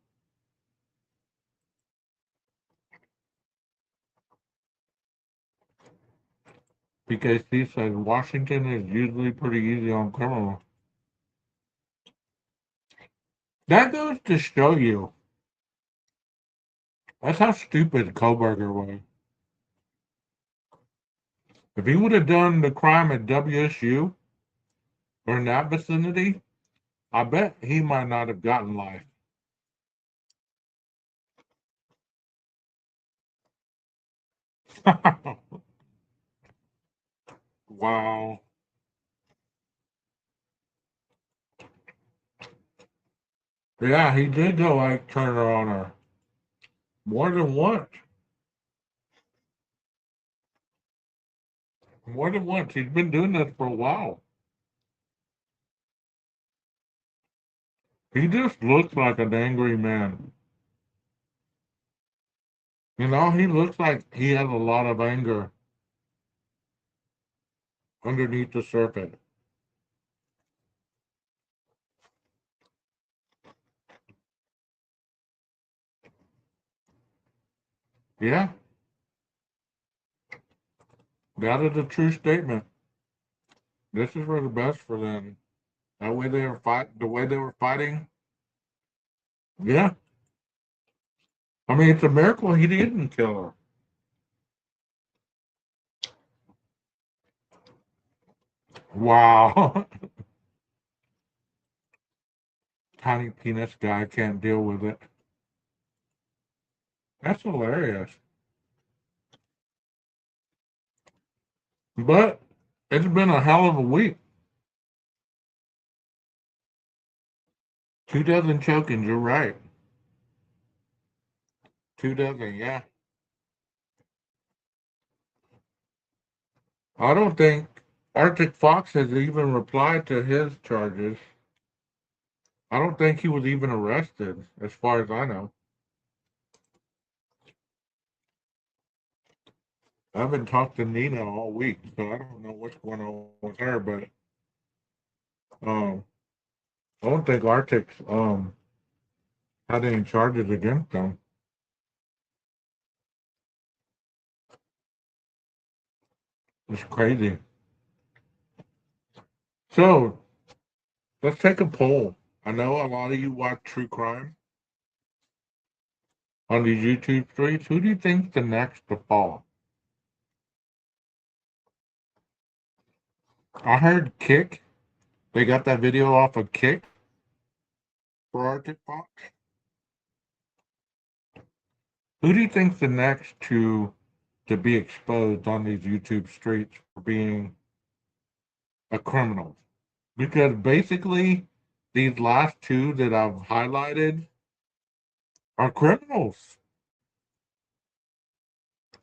PKC says Washington is usually pretty easy on criminals. That goes to show you. That's how stupid Koberger was. If he would have done the crime at WSU or in that vicinity, I bet he might not have gotten life. Wow. Yeah, he did go like Turner on her. More than once. More than once. He's been doing this for a while. He just looks like an angry man. You know, he looks like he has a lot of anger underneath the surface. Yeah, that is a true statement. This is for the best for them. That way they were the way they were fighting. Yeah. I mean, it's a miracle he didn't kill her. Wow. Tiny penis guy can't deal with it. That's hilarious. But it's been a hell of a week. 2 dozen chokings, you're right. 2 dozen, yeah. I don't think Arctic Fox has even replied to his charges. I don't think he was even arrested, as far as I know. I haven't talked to Nina all week, so I don't know what's going on with her, but I don't think Arctic's had any charges against them. It's crazy. So let's take a poll. I know a lot of you watch true crime on these YouTube streets. Who do you think's the next to fall? I heard Kick. They got that video off of Kick for Arctic Fox. Who do you think's the next to be exposed on these YouTube streets for being a criminal? Because basically, these last two that I've highlighted are criminals.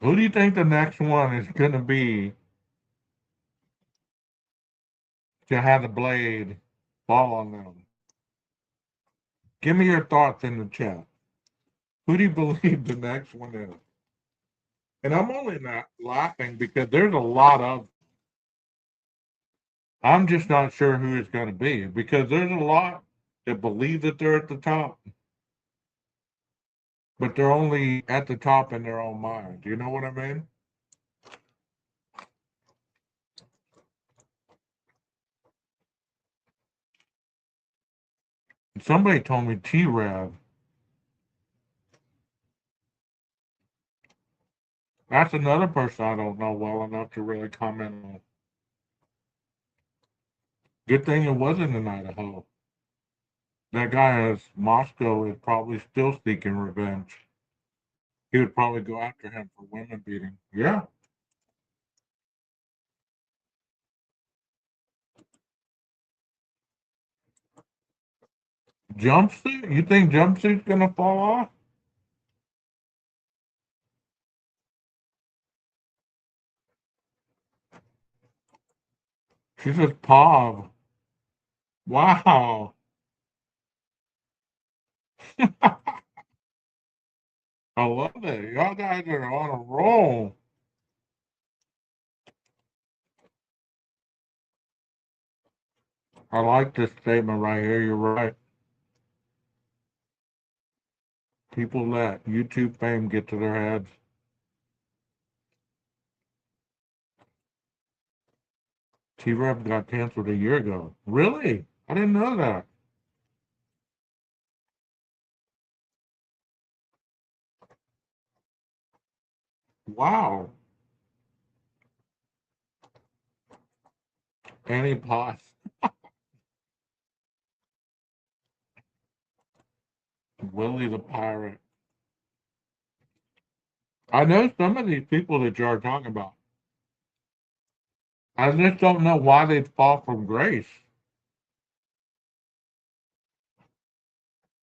Who do you think the next one is going to be to have the blade fall on them? Give me your thoughts in the chat. Who do you believe the next one is? And I'm only not laughing because there's a lot of. I'm just not sure who it's going to be because there's a lot that believe that they're at the top, but they're only at the top in their own mind. You know what I mean? Somebody told me T-Rev. That's another person I don't know well enough to really comment on. Good thing it wasn't in Idaho. That guy as Moscow is probably still seeking revenge. He would probably go after him for women beating. Yeah. Jumpsuit? You think jumpsuit's gonna fall off? She says Pav. Wow. I love it. Y'all guys are on a roll. I like this statement right here. You're right. People let YouTube fame get to their heads. T-Rev got canceled a year ago. Really? I didn't know that. Wow. Annie Potts. Willie the Pirate. I know some of these people that you're talking about. I just don't know why they'd fall from grace.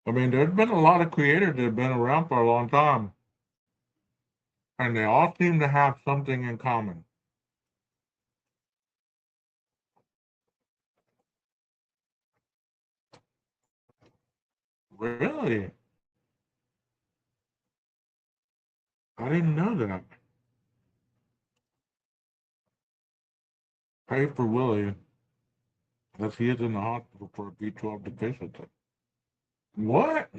I mean, there's been a lot of creators that have been around for a long time. And they all seem to have something in common. Really? I didn't know that. Pray for Willie, as he is in the hospital for a B12 deficiency. What?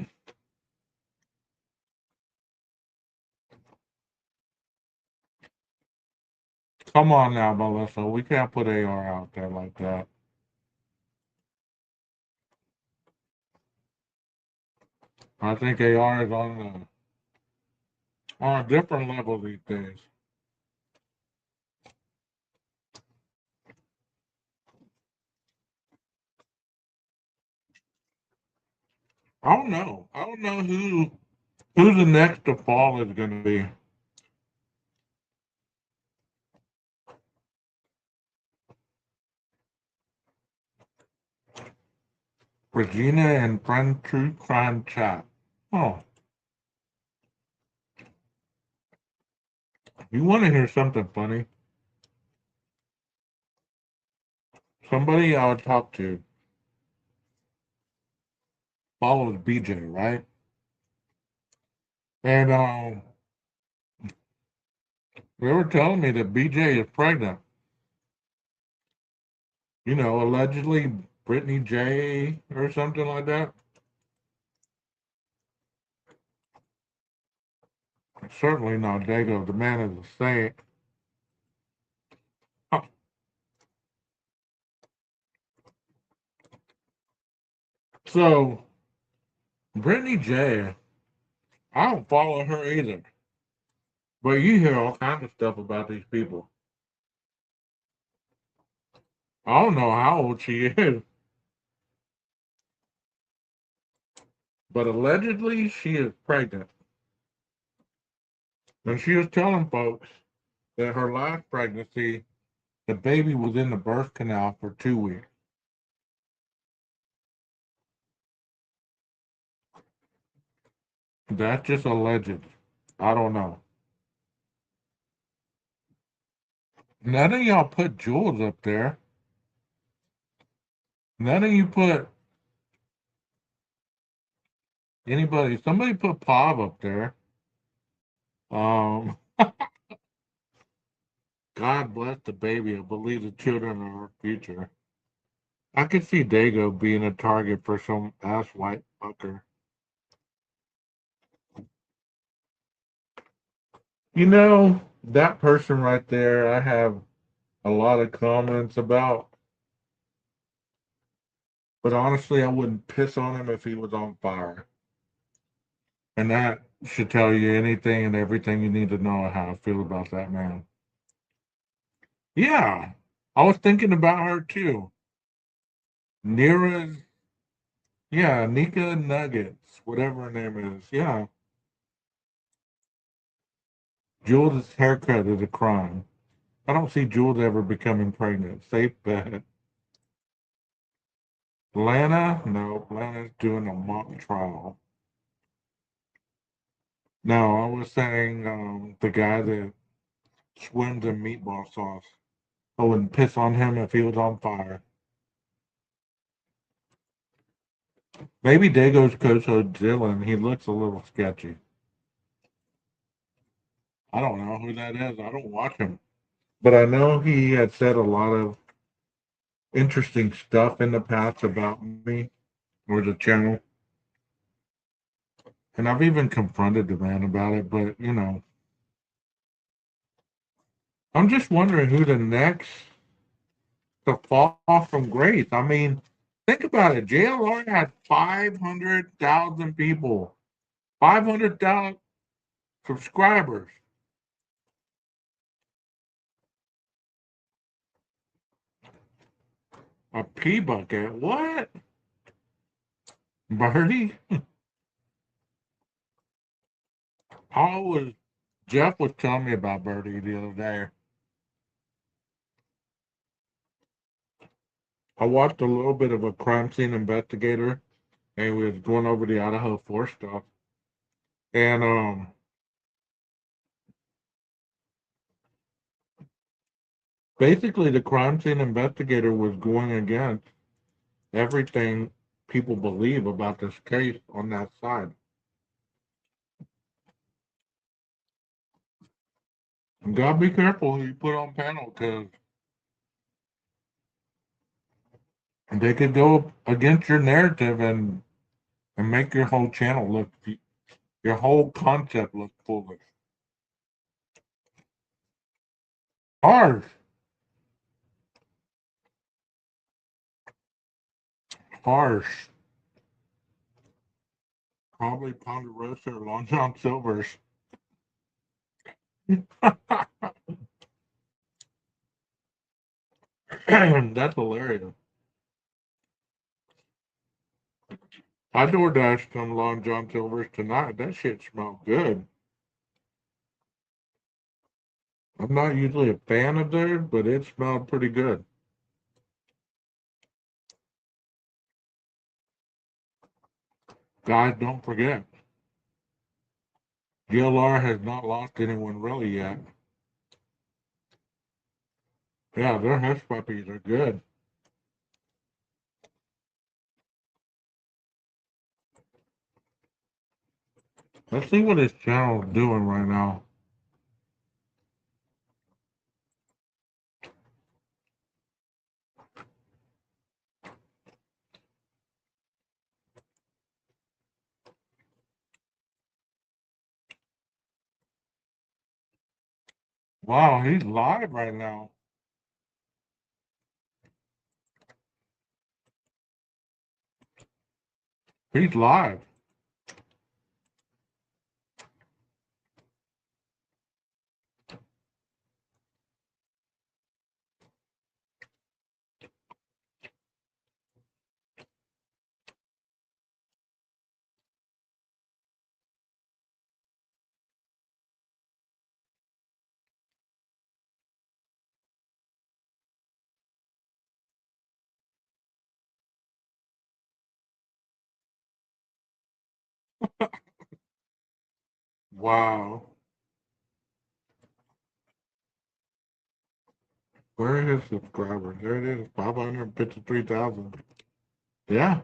Come on now, Melissa. We can't put AR out there like that. I think AR is on a different level these days. I don't know. I don't know who the next to fall is going to be. Regina and Friend True Crime Chat. Oh. You want to hear something funny? Somebody I would talk to follows BJ, right? And they were telling me that BJ is pregnant. You know, allegedly Brittany J or something like that. Certainly not Dago. The man is a saint. So, Brittany J, I don't follow her either. But you hear all kinds of stuff about these people. I don't know how old she is. But allegedly, she is pregnant. And she was telling folks that her last pregnancy, the baby was in the birth canal for 2 weeks. That's just alleged. I don't know. None of y'all put Jules up there. None of you put anybody. Somebody put Pav up there. God bless the baby. I believe the children are our future. I could see Dago being a target for some ass white fucker. You know, that person right there, I have a lot of comments about. But honestly, I wouldn't piss on him if he was on fire. And that should tell you anything and everything you need to know how I feel about that man. Yeah, I was thinking about her too. Nira's, yeah, Nika Nuggets, whatever her name is. Yeah. Jules' haircut is a crime. I don't see Jules ever becoming pregnant. Safe bet. Lana? No, Lana's doing a mock trial. No, I was saying the guy that swims in meatball sauce. I wouldn't piss on him if he was on fire. Maybe Dago's co-host Dylan. He looks a little sketchy. I don't know who that is. I don't watch him. But I know he had said a lot of interesting stuff in the past about me or the channel. And I've even confronted the man about it, but you know. I'm just wondering who the next to fall from grace. I mean, think about it. JLR had 500,000 people, 500,000 subscribers. A pea bucket? What? Birdie? Jeff was telling me about Birdie the other day. I watched a little bit of a crime scene investigator, and we was going over the Idaho 4 stuff. And basically the crime scene investigator was going against everything people believe about this case on that side. You gotta be careful who you put on panel because they could go against your narrative and make your whole channel look, your whole concept look foolish. Harsh. Harsh. Probably Ponderosa or Long John Silver's. That's hilarious. I DoorDashed some Long John Silver's tonight. That shit smelled good. I'm not usually a fan of theirs, but it smelled pretty good. Guys, don't forget, GLR has not lost anyone really yet. Yeah, their hush puppies are good. Let's see what his channel is doing right now. Wow, he's live right now. He's live. Wow. Where are his subscribers? There it is, 553,000. Yeah.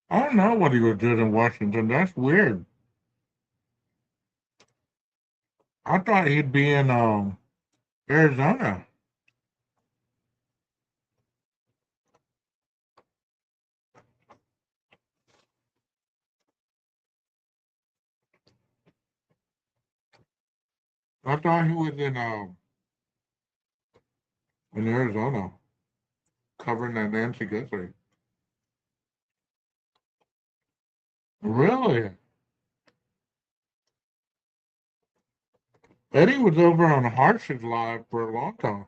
I don't know what he was doing in Washington. That's weird. I thought he'd be in Arizona. I thought he was in Arizona covering that Nancy Guthrie. Really? Eddie was over on Harsh's Live for a long time.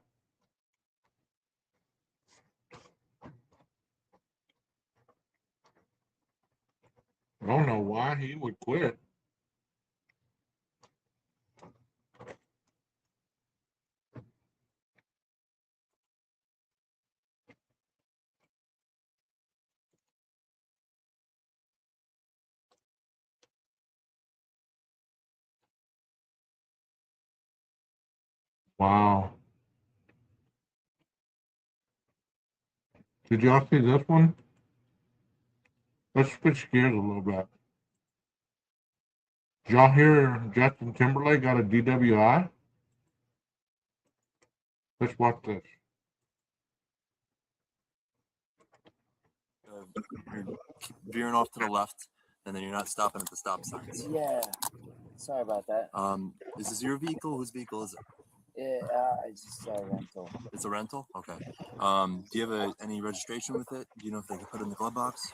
I don't know why he would quit. Wow. Did y'all see this one? Let's switch gears a little bit. Did y'all hear Justin Timberlake got a DWI? Let's watch this. You're veering off to the left, and then you're not stopping at the stop signs. Yeah. Sorry about that. Is this your vehicle? Whose vehicle is it? It's just a rental. It's a rental? Okay. Do you have any registration with it? Do you know if they can put it in the glove box?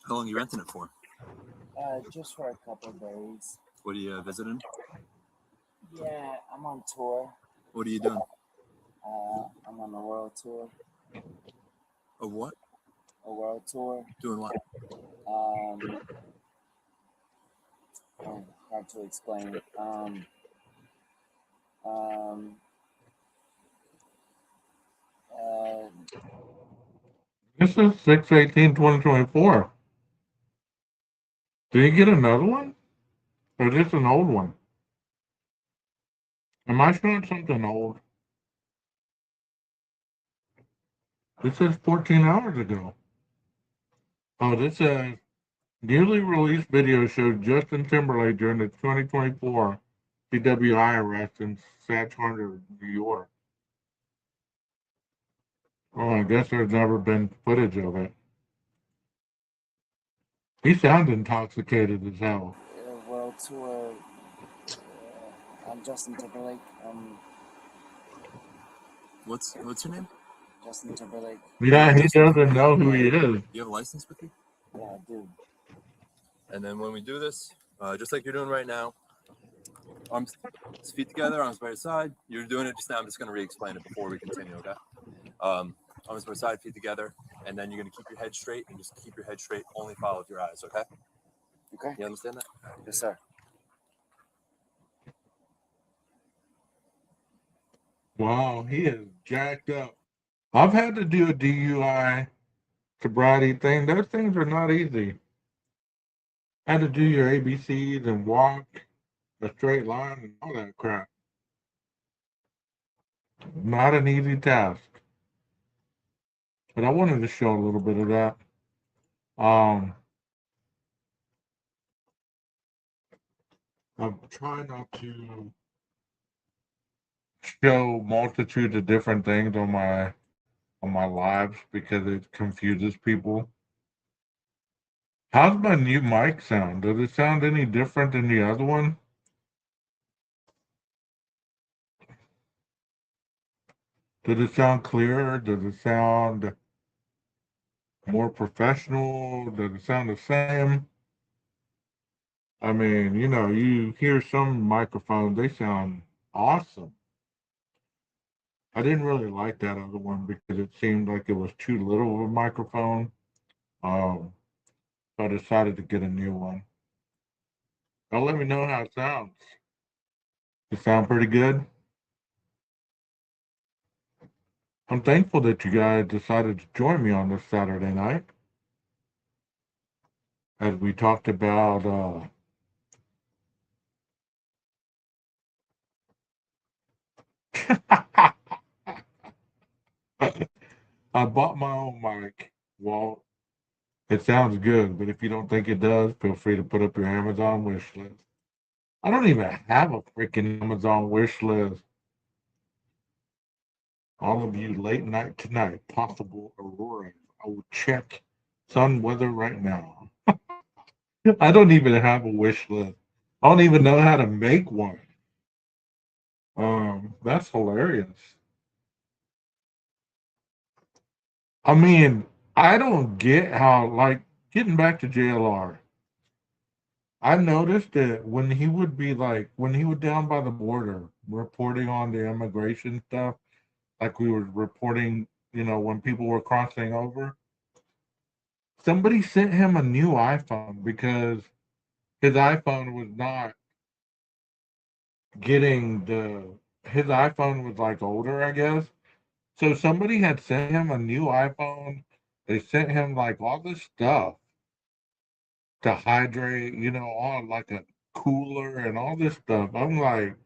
How long are you renting it for? Just for a couple of days. What are you visiting? Yeah, I'm on tour. What are you doing? I'm on a world tour. A what? A world tour. Doing what? Hard to explain. This is 6/18/2024. Did he get another one? Or is this an old one? Am I showing something old? This says 14 hours ago. Oh, this says newly released video shows Justin Timberlake during the 2024 DWI arrest in Sag Harbor, New York. Oh, I guess there's never been footage of it. He sounds intoxicated as hell. World tour. I'm Justin Timberlake. What's your name? Justin Timberlake. Yeah, he doesn't know who he is. Do you have a license with you? Yeah, I do. And then when we do this, just like you're doing right now, arms, feet together, arms by your side. You're doing it just now. I'm just going to re-explain it before we continue, okay? Arms by your side, feet together, and then you're going to keep your head straight and just keep your head straight. Only follow with your eyes, okay? Okay. You understand that? Yes, sir. Wow, he is jacked up. I've had to do a DUI sobriety thing. Those things are not easy. Had to do your ABCs and walk a straight line and all that crap. Not an easy task. But I wanted to show a little bit of that. I'm trying not to show multitudes of different things on my lives because it confuses people. How's my new mic sound? Does it sound any different than the other one? Does it sound clearer? Does it sound more professional? Does it sound the same? I mean, you know, you hear some microphones, they sound awesome. I didn't really like that other one because it seemed like it was too little of a microphone. So I decided to get a new one. Now let me know how it sounds. It sound pretty good? I'm thankful that you guys decided to join me on this Saturday night. As we talked about I bought my own mic. Well, it sounds good, but if you don't think it does, feel free to put up your Amazon wish list. I don't even have a freaking Amazon wish list. All of you late night tonight, possible aurora. I will check sun weather right now. I don't even have a wish list. I don't even know how to make one. That's hilarious. I mean, I don't get how, like, getting back to JLR. I noticed that when he would be like, when he was down by the border reporting on the immigration stuff, like we were reporting, you know, when people were crossing over, somebody sent him a new iPhone because his iPhone was not getting his iPhone was like older, I guess. So somebody had sent him a new iPhone. They sent him like all this stuff to hydrate, you know, on like a cooler and all this stuff. I'm like,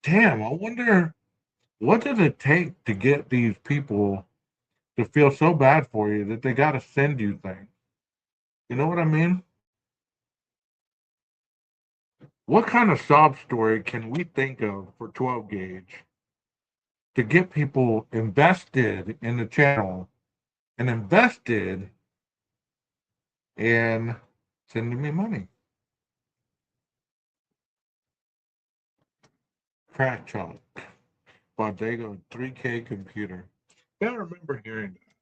damn, I wonder what does it take to get these people to feel so bad for you that they got to send you things? You know what I mean? What kind of sob story can we think of for 12 gauge to get people invested in the channel and invested in sending me money? Crack Chalk, Bodega 3K computer. Yeah, I remember hearing that.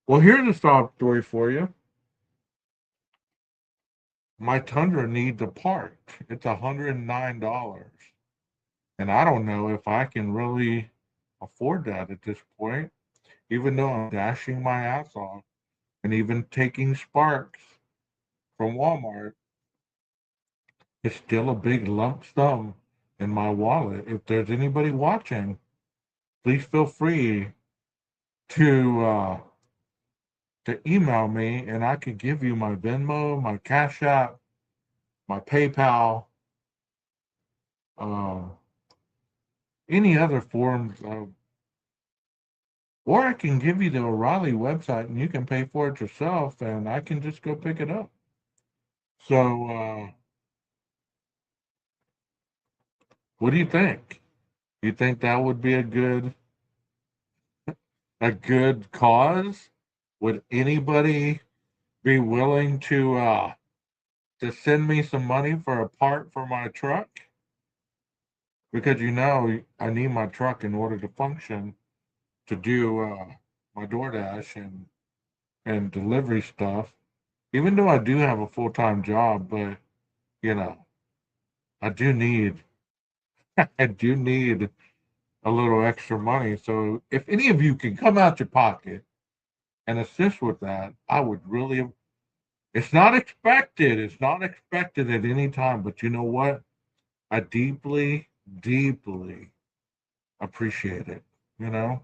Well, here's a sob story for you. My Tundra needs a part. It's $109. And I don't know if I can really afford that at this point, even though I'm dashing my ass off and even taking sparks from Walmart. It's still a big lump sum in my wallet. If there's anybody watching, please feel free to email me, and I can give you my Venmo, my Cash App, my PayPal, any other forms of, or I can give you the O'Reilly website and you can pay for it yourself, and I can just go pick it up. So, what do you think? You think that would be a good cause? Would anybody be willing to send me some money for a part for my truck? Because you know I need my truck in order to function to do my DoorDash and delivery stuff. Even though I do have a full-time job, but you know, I do need I do need a little extra money. So if any of you can come out your pocket and assist with that, I would really. It's not expected. It's not expected at any time. But you know what? I deeply, deeply appreciate it. You know,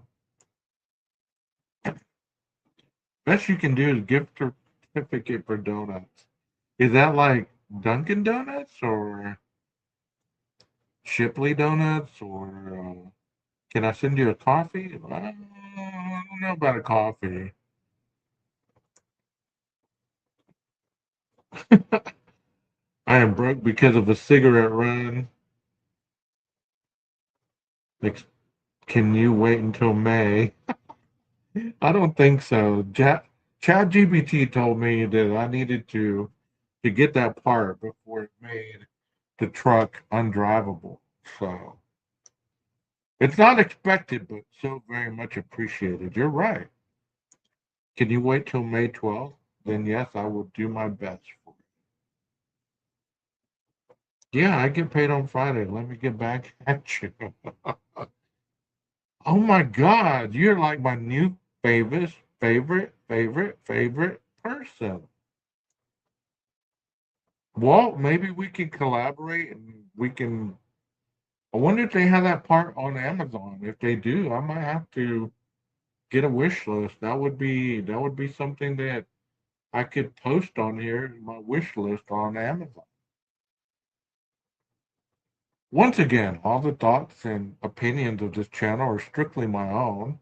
best you can do is gift certificate for donuts. Is that like Dunkin' Donuts or Shipley Donuts or can I send you a coffee? I don't know about a coffee. I am broke because of a cigarette run. Like, can you wait until May? I don't think so. ChatGPT told me that I needed to get that part before it made the truck undrivable. So it's not expected, but so very much appreciated. You're right. Can you wait till May 12th? Then yes, I will do my best for you. Yeah, I get paid on Friday. Let me get back at you. Oh my God, you're like my new favorite person. Well, maybe we can collaborate and we can. I wonder if they have that part on Amazon. If they do, I might have to get a wish list. That would be something that I could post on here, my wish list on Amazon. Once again, all the thoughts and opinions of this channel are strictly my own.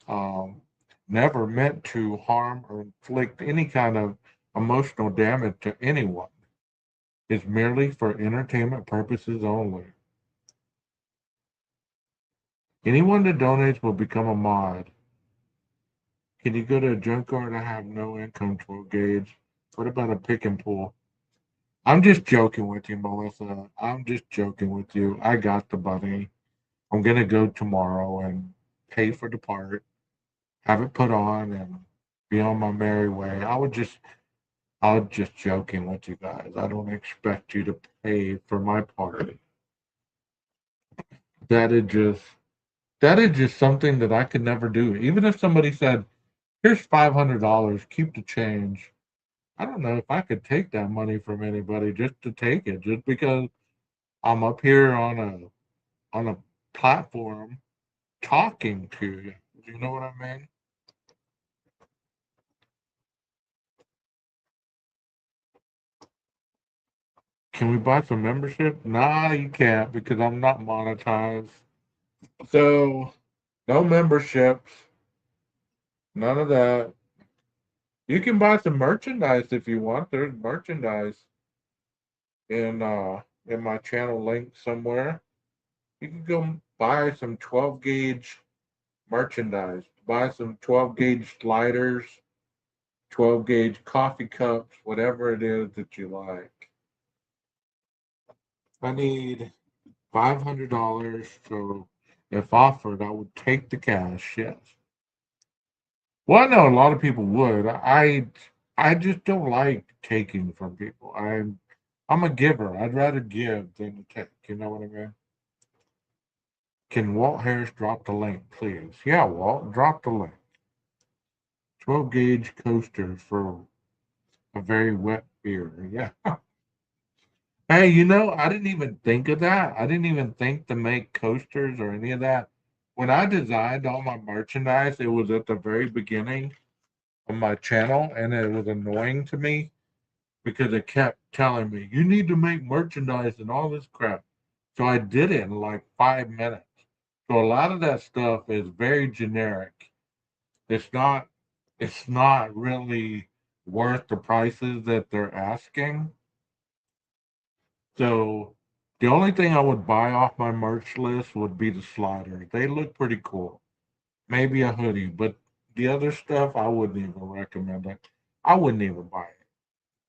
Um, Never meant to harm or inflict any kind of emotional damage to anyone. It's merely for entertainment purposes only. Anyone that donates will become a mod. Can you go to a junkyard? I have no income 12 gauge. What about a pick and pull? I'm just joking with you, Melissa. I'm just joking with you. I got the money. I'm gonna go tomorrow and pay for the part, have it put on, and be on my merry way. I was just joking with you guys. I don't expect you to pay for my part. That is just that is just something that I could never do. Even if somebody said, "Here's $500, keep the change." I don't know if I could take that money from anybody just to take it, just because I'm up here on a platform talking to you. You know what I mean? Can we buy some membership? Nah, you can't because I'm not monetized. So no memberships, none of that. You can buy some merchandise if you want. There's merchandise in my channel link somewhere. You can go buy some 12 gauge merchandise. Buy some 12 gauge sliders, 12 gauge coffee cups, whatever it is that you like. I need $500, so if offered, I would take the cash, yes. Well, I know a lot of people would. I just don't like taking from people. I'm a giver. I'd rather give than to take. You know what I mean? Can Walt Harris drop the link, please? Yeah, Walt, drop the link. 12 gauge coaster for a very wet beer. Yeah. Hey, I didn't even think of that. I didn't even think to make coasters or any of that. When I designed all my merchandise, it was at the very beginning of my channel, and it was annoying to me because it kept telling me, you need to make merchandise and all this crap. So I did it in like 5 minutes. So a lot of that stuff is very generic. It's not it's not really worth the prices that they're asking. So the only thing I would buy off my merch list would be the sliders. They look pretty cool. Maybe a hoodie, but the other stuff I wouldn't even recommend it. I wouldn't even buy it.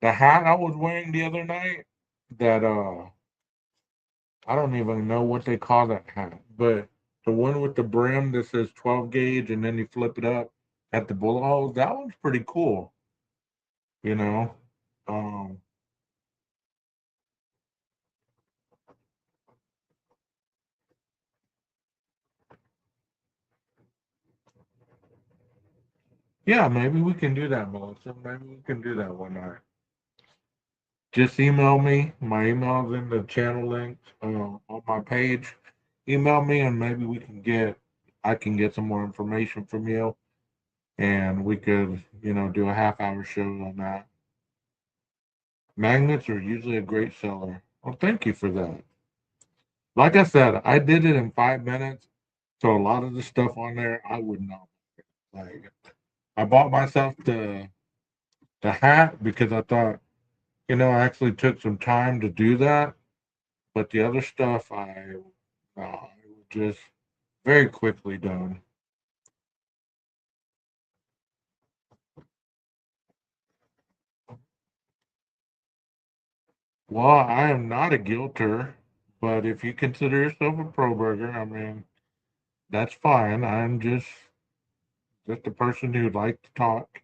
The hat I was wearing the other night, that I don't even know what they call that hat, but the one with the brim that says 12 gauge and then you flip it up at the bullet holes, that one's pretty cool, you know. Um, yeah, maybe we can do that, Melissa. Maybe we can do that one night. Just email me. My email's in the channel links on my page. Email me and maybe I can get some more information from you and we could, do a half hour show on that. Magnets are usually a great seller. Well, thank you for that. Like I said, I did it in 5 minutes, so a lot of the stuff on there I would not like. I bought myself the hat because I thought, I actually took some time to do that. But the other stuff, it was just very quickly done. Well, I am not a guilter, but if you consider yourself a pro burger, I mean, that's fine. I'm just a person who likes to talk.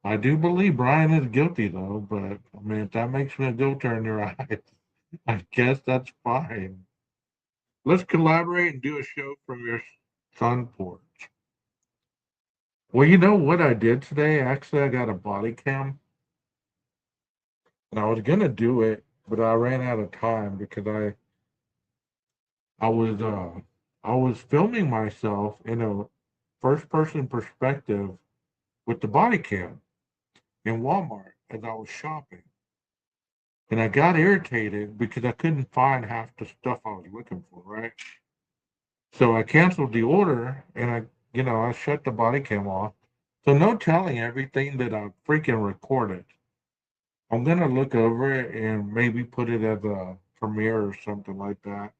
I do believe Brian is guilty, though, but I mean, if that makes me a guilter in your eyes, I guess that's fine. Let's collaborate and do a show from your sun porch. Well, you know what I did today? Actually, I got a body cam, and I was gonna do it, but I ran out of time because I was I was filming myself in a first person perspective with the body cam in Walmart as I was shopping. And I got irritated because I couldn't find half the stuff I was looking for, right? So I canceled the order and I shut the body cam off. So no telling everything that I freaking recorded. I'm gonna look over it and maybe put it as a premiere or something like that.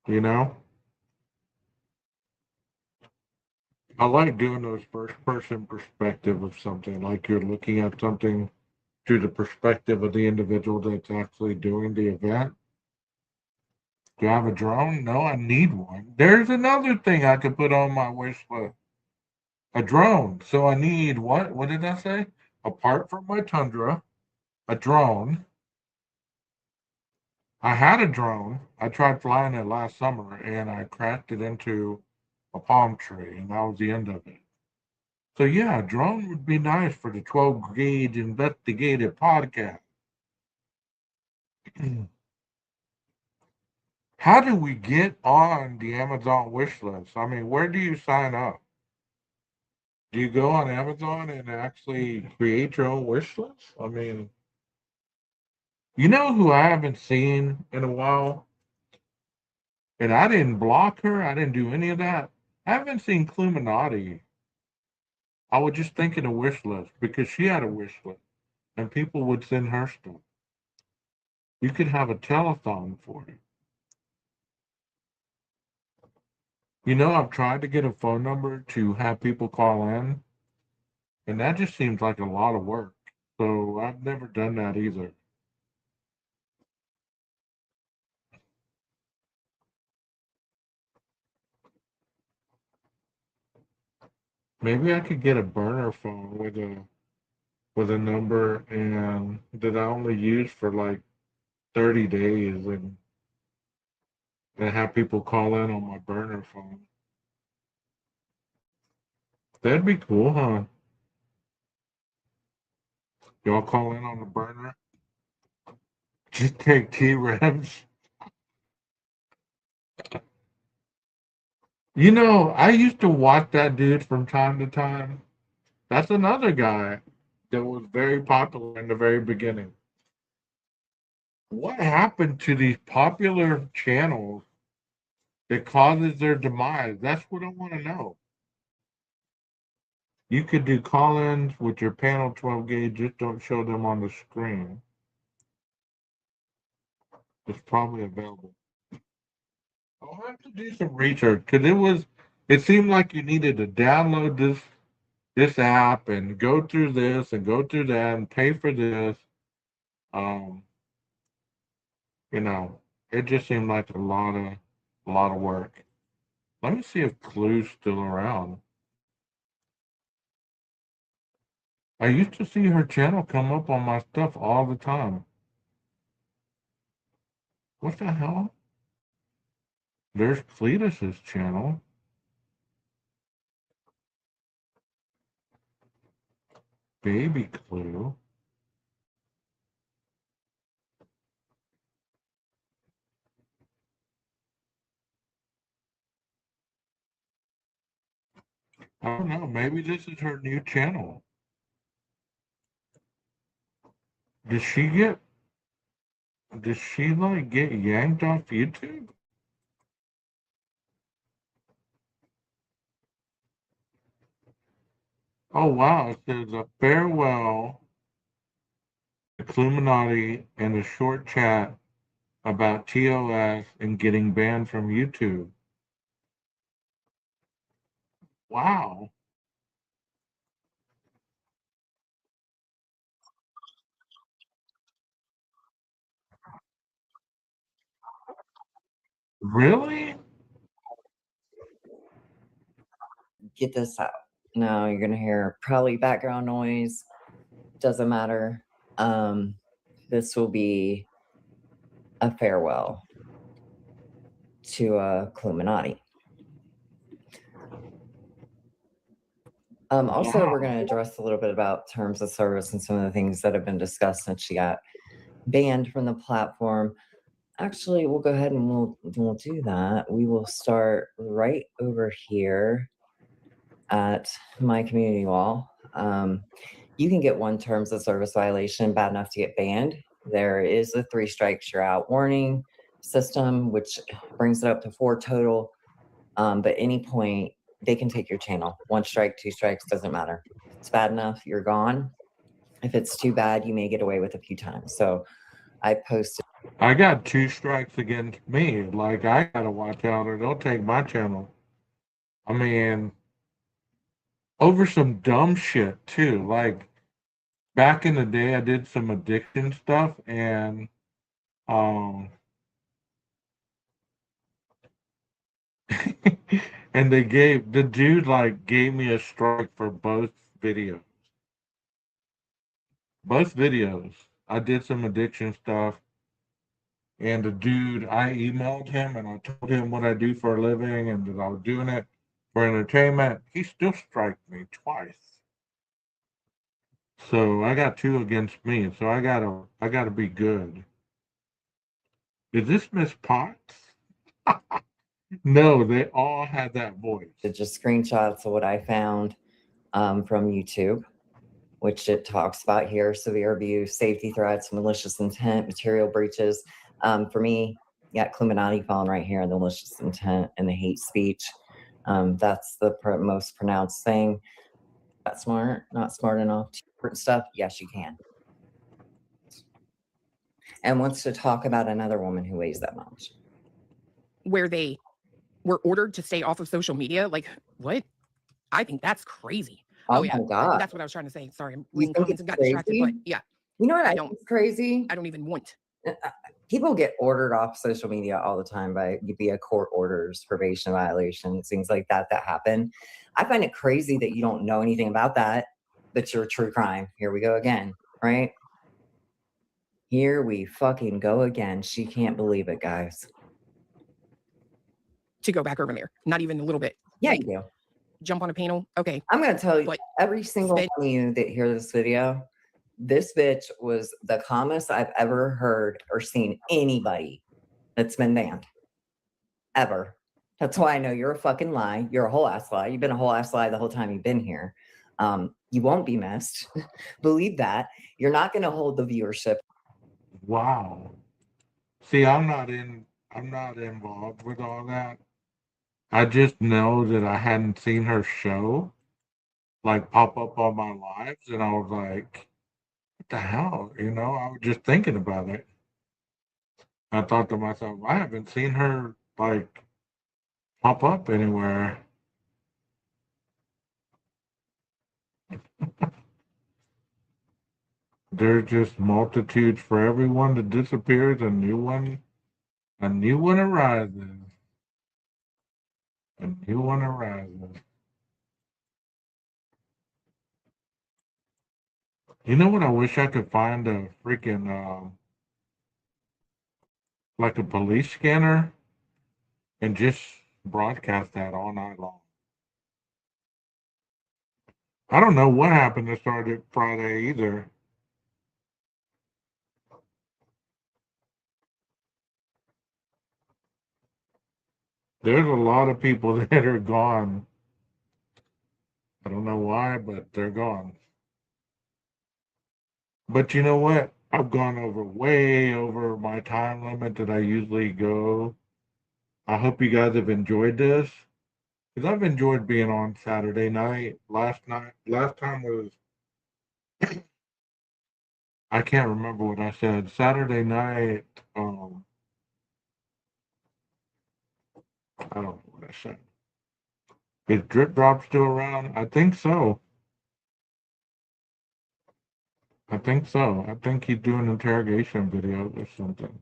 You know? I like doing those first person perspective of something, like you're looking at something through the perspective of the individual that's actually doing the event. Do I have a drone? No, I need one. There's another thing I could put on my wish list. A drone. So I need what? What did I say? Apart from my Tundra, a drone. I had a drone. I tried flying it last summer and I crashed it into a palm tree, and that was the end of it. So yeah, a drone would be nice for the 12 gauge investigative podcast. How do we get on the Amazon wish list? I mean, where do you sign up? Do you go on Amazon and actually create your own wish list? I mean, you know who I haven't seen in a while? And I didn't block her. I didn't do any of that. I haven't seen Cluminati. I was just thinking a wish list because she had a wish list and people would send her stuff. You could have a telethon for it. I've tried to get a phone number to have people call in, and that just seems like a lot of work. So I've never done that either. Maybe I could get a burner phone with a number and that I only use for like 30 days and have people call in on my burner phone. That'd be cool, huh? Y'all call in on the burner? Just take T-Revs. I used to watch that dude from time to time. That's another guy that was very popular in the very beginning. What happened to these popular channels that causes their demise? That's what I want to know. You could do call-ins with your panel 12 gauge, just don't show them on the screen. It's probably available. I'll have to do some research because it seemed like you needed to download this app and go through this and go through that and pay for this. Um, you know, it just seemed like a lot of work. Let me see if Clue's still around. I used to see her channel come up on my stuff all the time. What the hell? There's Cletus's channel. Baby Clue. I don't know. Maybe this is her new channel. Did she like get yanked off YouTube? Oh wow, it says a farewell to Illuminati and a short chat about TOS and getting banned from YouTube. Wow. Really? Get this out. Now you're gonna hear probably background noise. Doesn't matter. This will be a farewell to Illuminati. Also, we're going to address a little bit about terms of service and some of the things that have been discussed since she got banned from the platform. Actually, we'll go ahead and we'll do that. We will start right over here at my community wall. You can get one terms of service violation bad enough to get banned. There is a 3 strikes you're out warning system, which brings it up to 4 total. But any point, they can take your channel. 1 strike, 2 strikes, doesn't matter. If it's bad enough, you're gone. If it's too bad, you may get away with a few times. So I posted. I got 2 strikes against me. Like, I gotta watch out or they'll take my channel. I mean, over some dumb shit too. Like, back in the day, I did some addiction stuff and and the dude like gave me a strike for both videos. Both videos. I did some addiction stuff. And the dude, I emailed him and I told him what I do for a living and that I was doing it for entertainment. He still striked me twice. So I got 2 against me. So I gotta be good. Is this Miss Potts? No, they all had that voice. Just screenshots of what I found from YouTube, which it talks about here: severe abuse, safety threats, malicious intent, material breaches. For me, yeah, Illuminati falling right here in the malicious intent and the hate speech. That's the most pronounced thing. Not smart, not smart enough to stuff. Yes, you can. And wants to talk about another woman who weighs that much. Where they were ordered to stay off of social media. Like, what? I think that's crazy. Oh yeah, my God. That's what I was trying to say. Sorry, I'm reading comments and got distracted. But yeah, you know what I think is crazy? I don't even want. People get ordered off social media all the time by via court orders, probation violations, things like that happen. I find it crazy that you don't know anything about that, but you're a true crime. Here we go again, right? Here we fucking go again. She can't believe it, guys. To go back over there, not even a little bit. Yeah, you do. Jump on a panel. Okay. I'm going to tell you, every single one of you that hear this video, this bitch was the calmest I've ever heard or seen anybody that's been banned. Ever. That's why I know you're a fucking lie. You're a whole ass lie. You've been a whole ass lie the whole time you've been here. You won't be missed. Believe that. You're not going to hold the viewership. Wow. See, I'm not involved with all that. I just know that I hadn't seen her show like pop up on my lives, and I was like, what the hell? You know, I was just thinking about it. I thought to myself, I haven't seen her like pop up anywhere. There's just multitudes for everyone that disappears, a new one arises. A new one arises. You know what? I wish I could find a freaking like a police scanner and just broadcast that all night long. I don't know what happened to Sergeant Friday either. There's a lot of people that are gone. I don't know why, but they're gone. But you know what? I've gone way over my time limit that I usually go. I hope you guys have enjoyed this, because I've enjoyed being on Saturday night. Last time was, I can't remember what I said. Saturday night, I don't know what I said. Is Drip Drop still around? I think so. I think he's doing interrogation videos or something.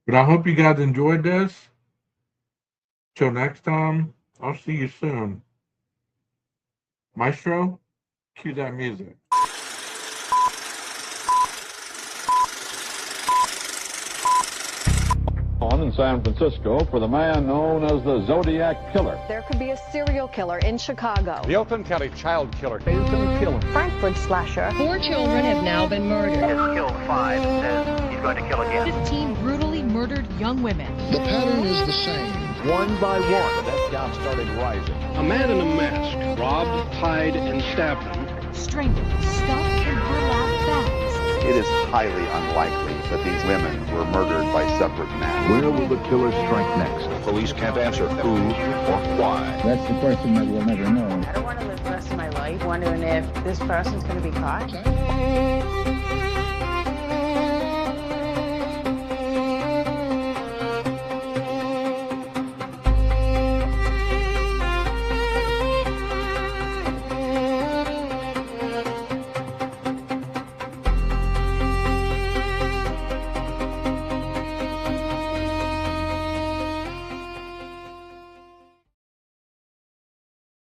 But I hope you guys enjoyed this. Till next time, I'll see you soon. Maestro, cue that music. On in San Francisco for the man known as the Zodiac Killer. There could be a serial killer in Chicago. The Oakland County child killer. Frankfurt slasher. 4 children have now been murdered. He has killed 5 and says he's going to kill again. 15 brutally murdered young women. The pattern is the same. One by one, the death count started rising. A man in a mask robbed, tied, and stabbed them. Strangled, stuffed in burlap bags. It is highly unlikely that these women were murdered by separate men. Where will the killer strike next? Police can't answer who or why. That's the question that we'll never know. I don't want to live the rest of my life wondering if this person's going to be caught.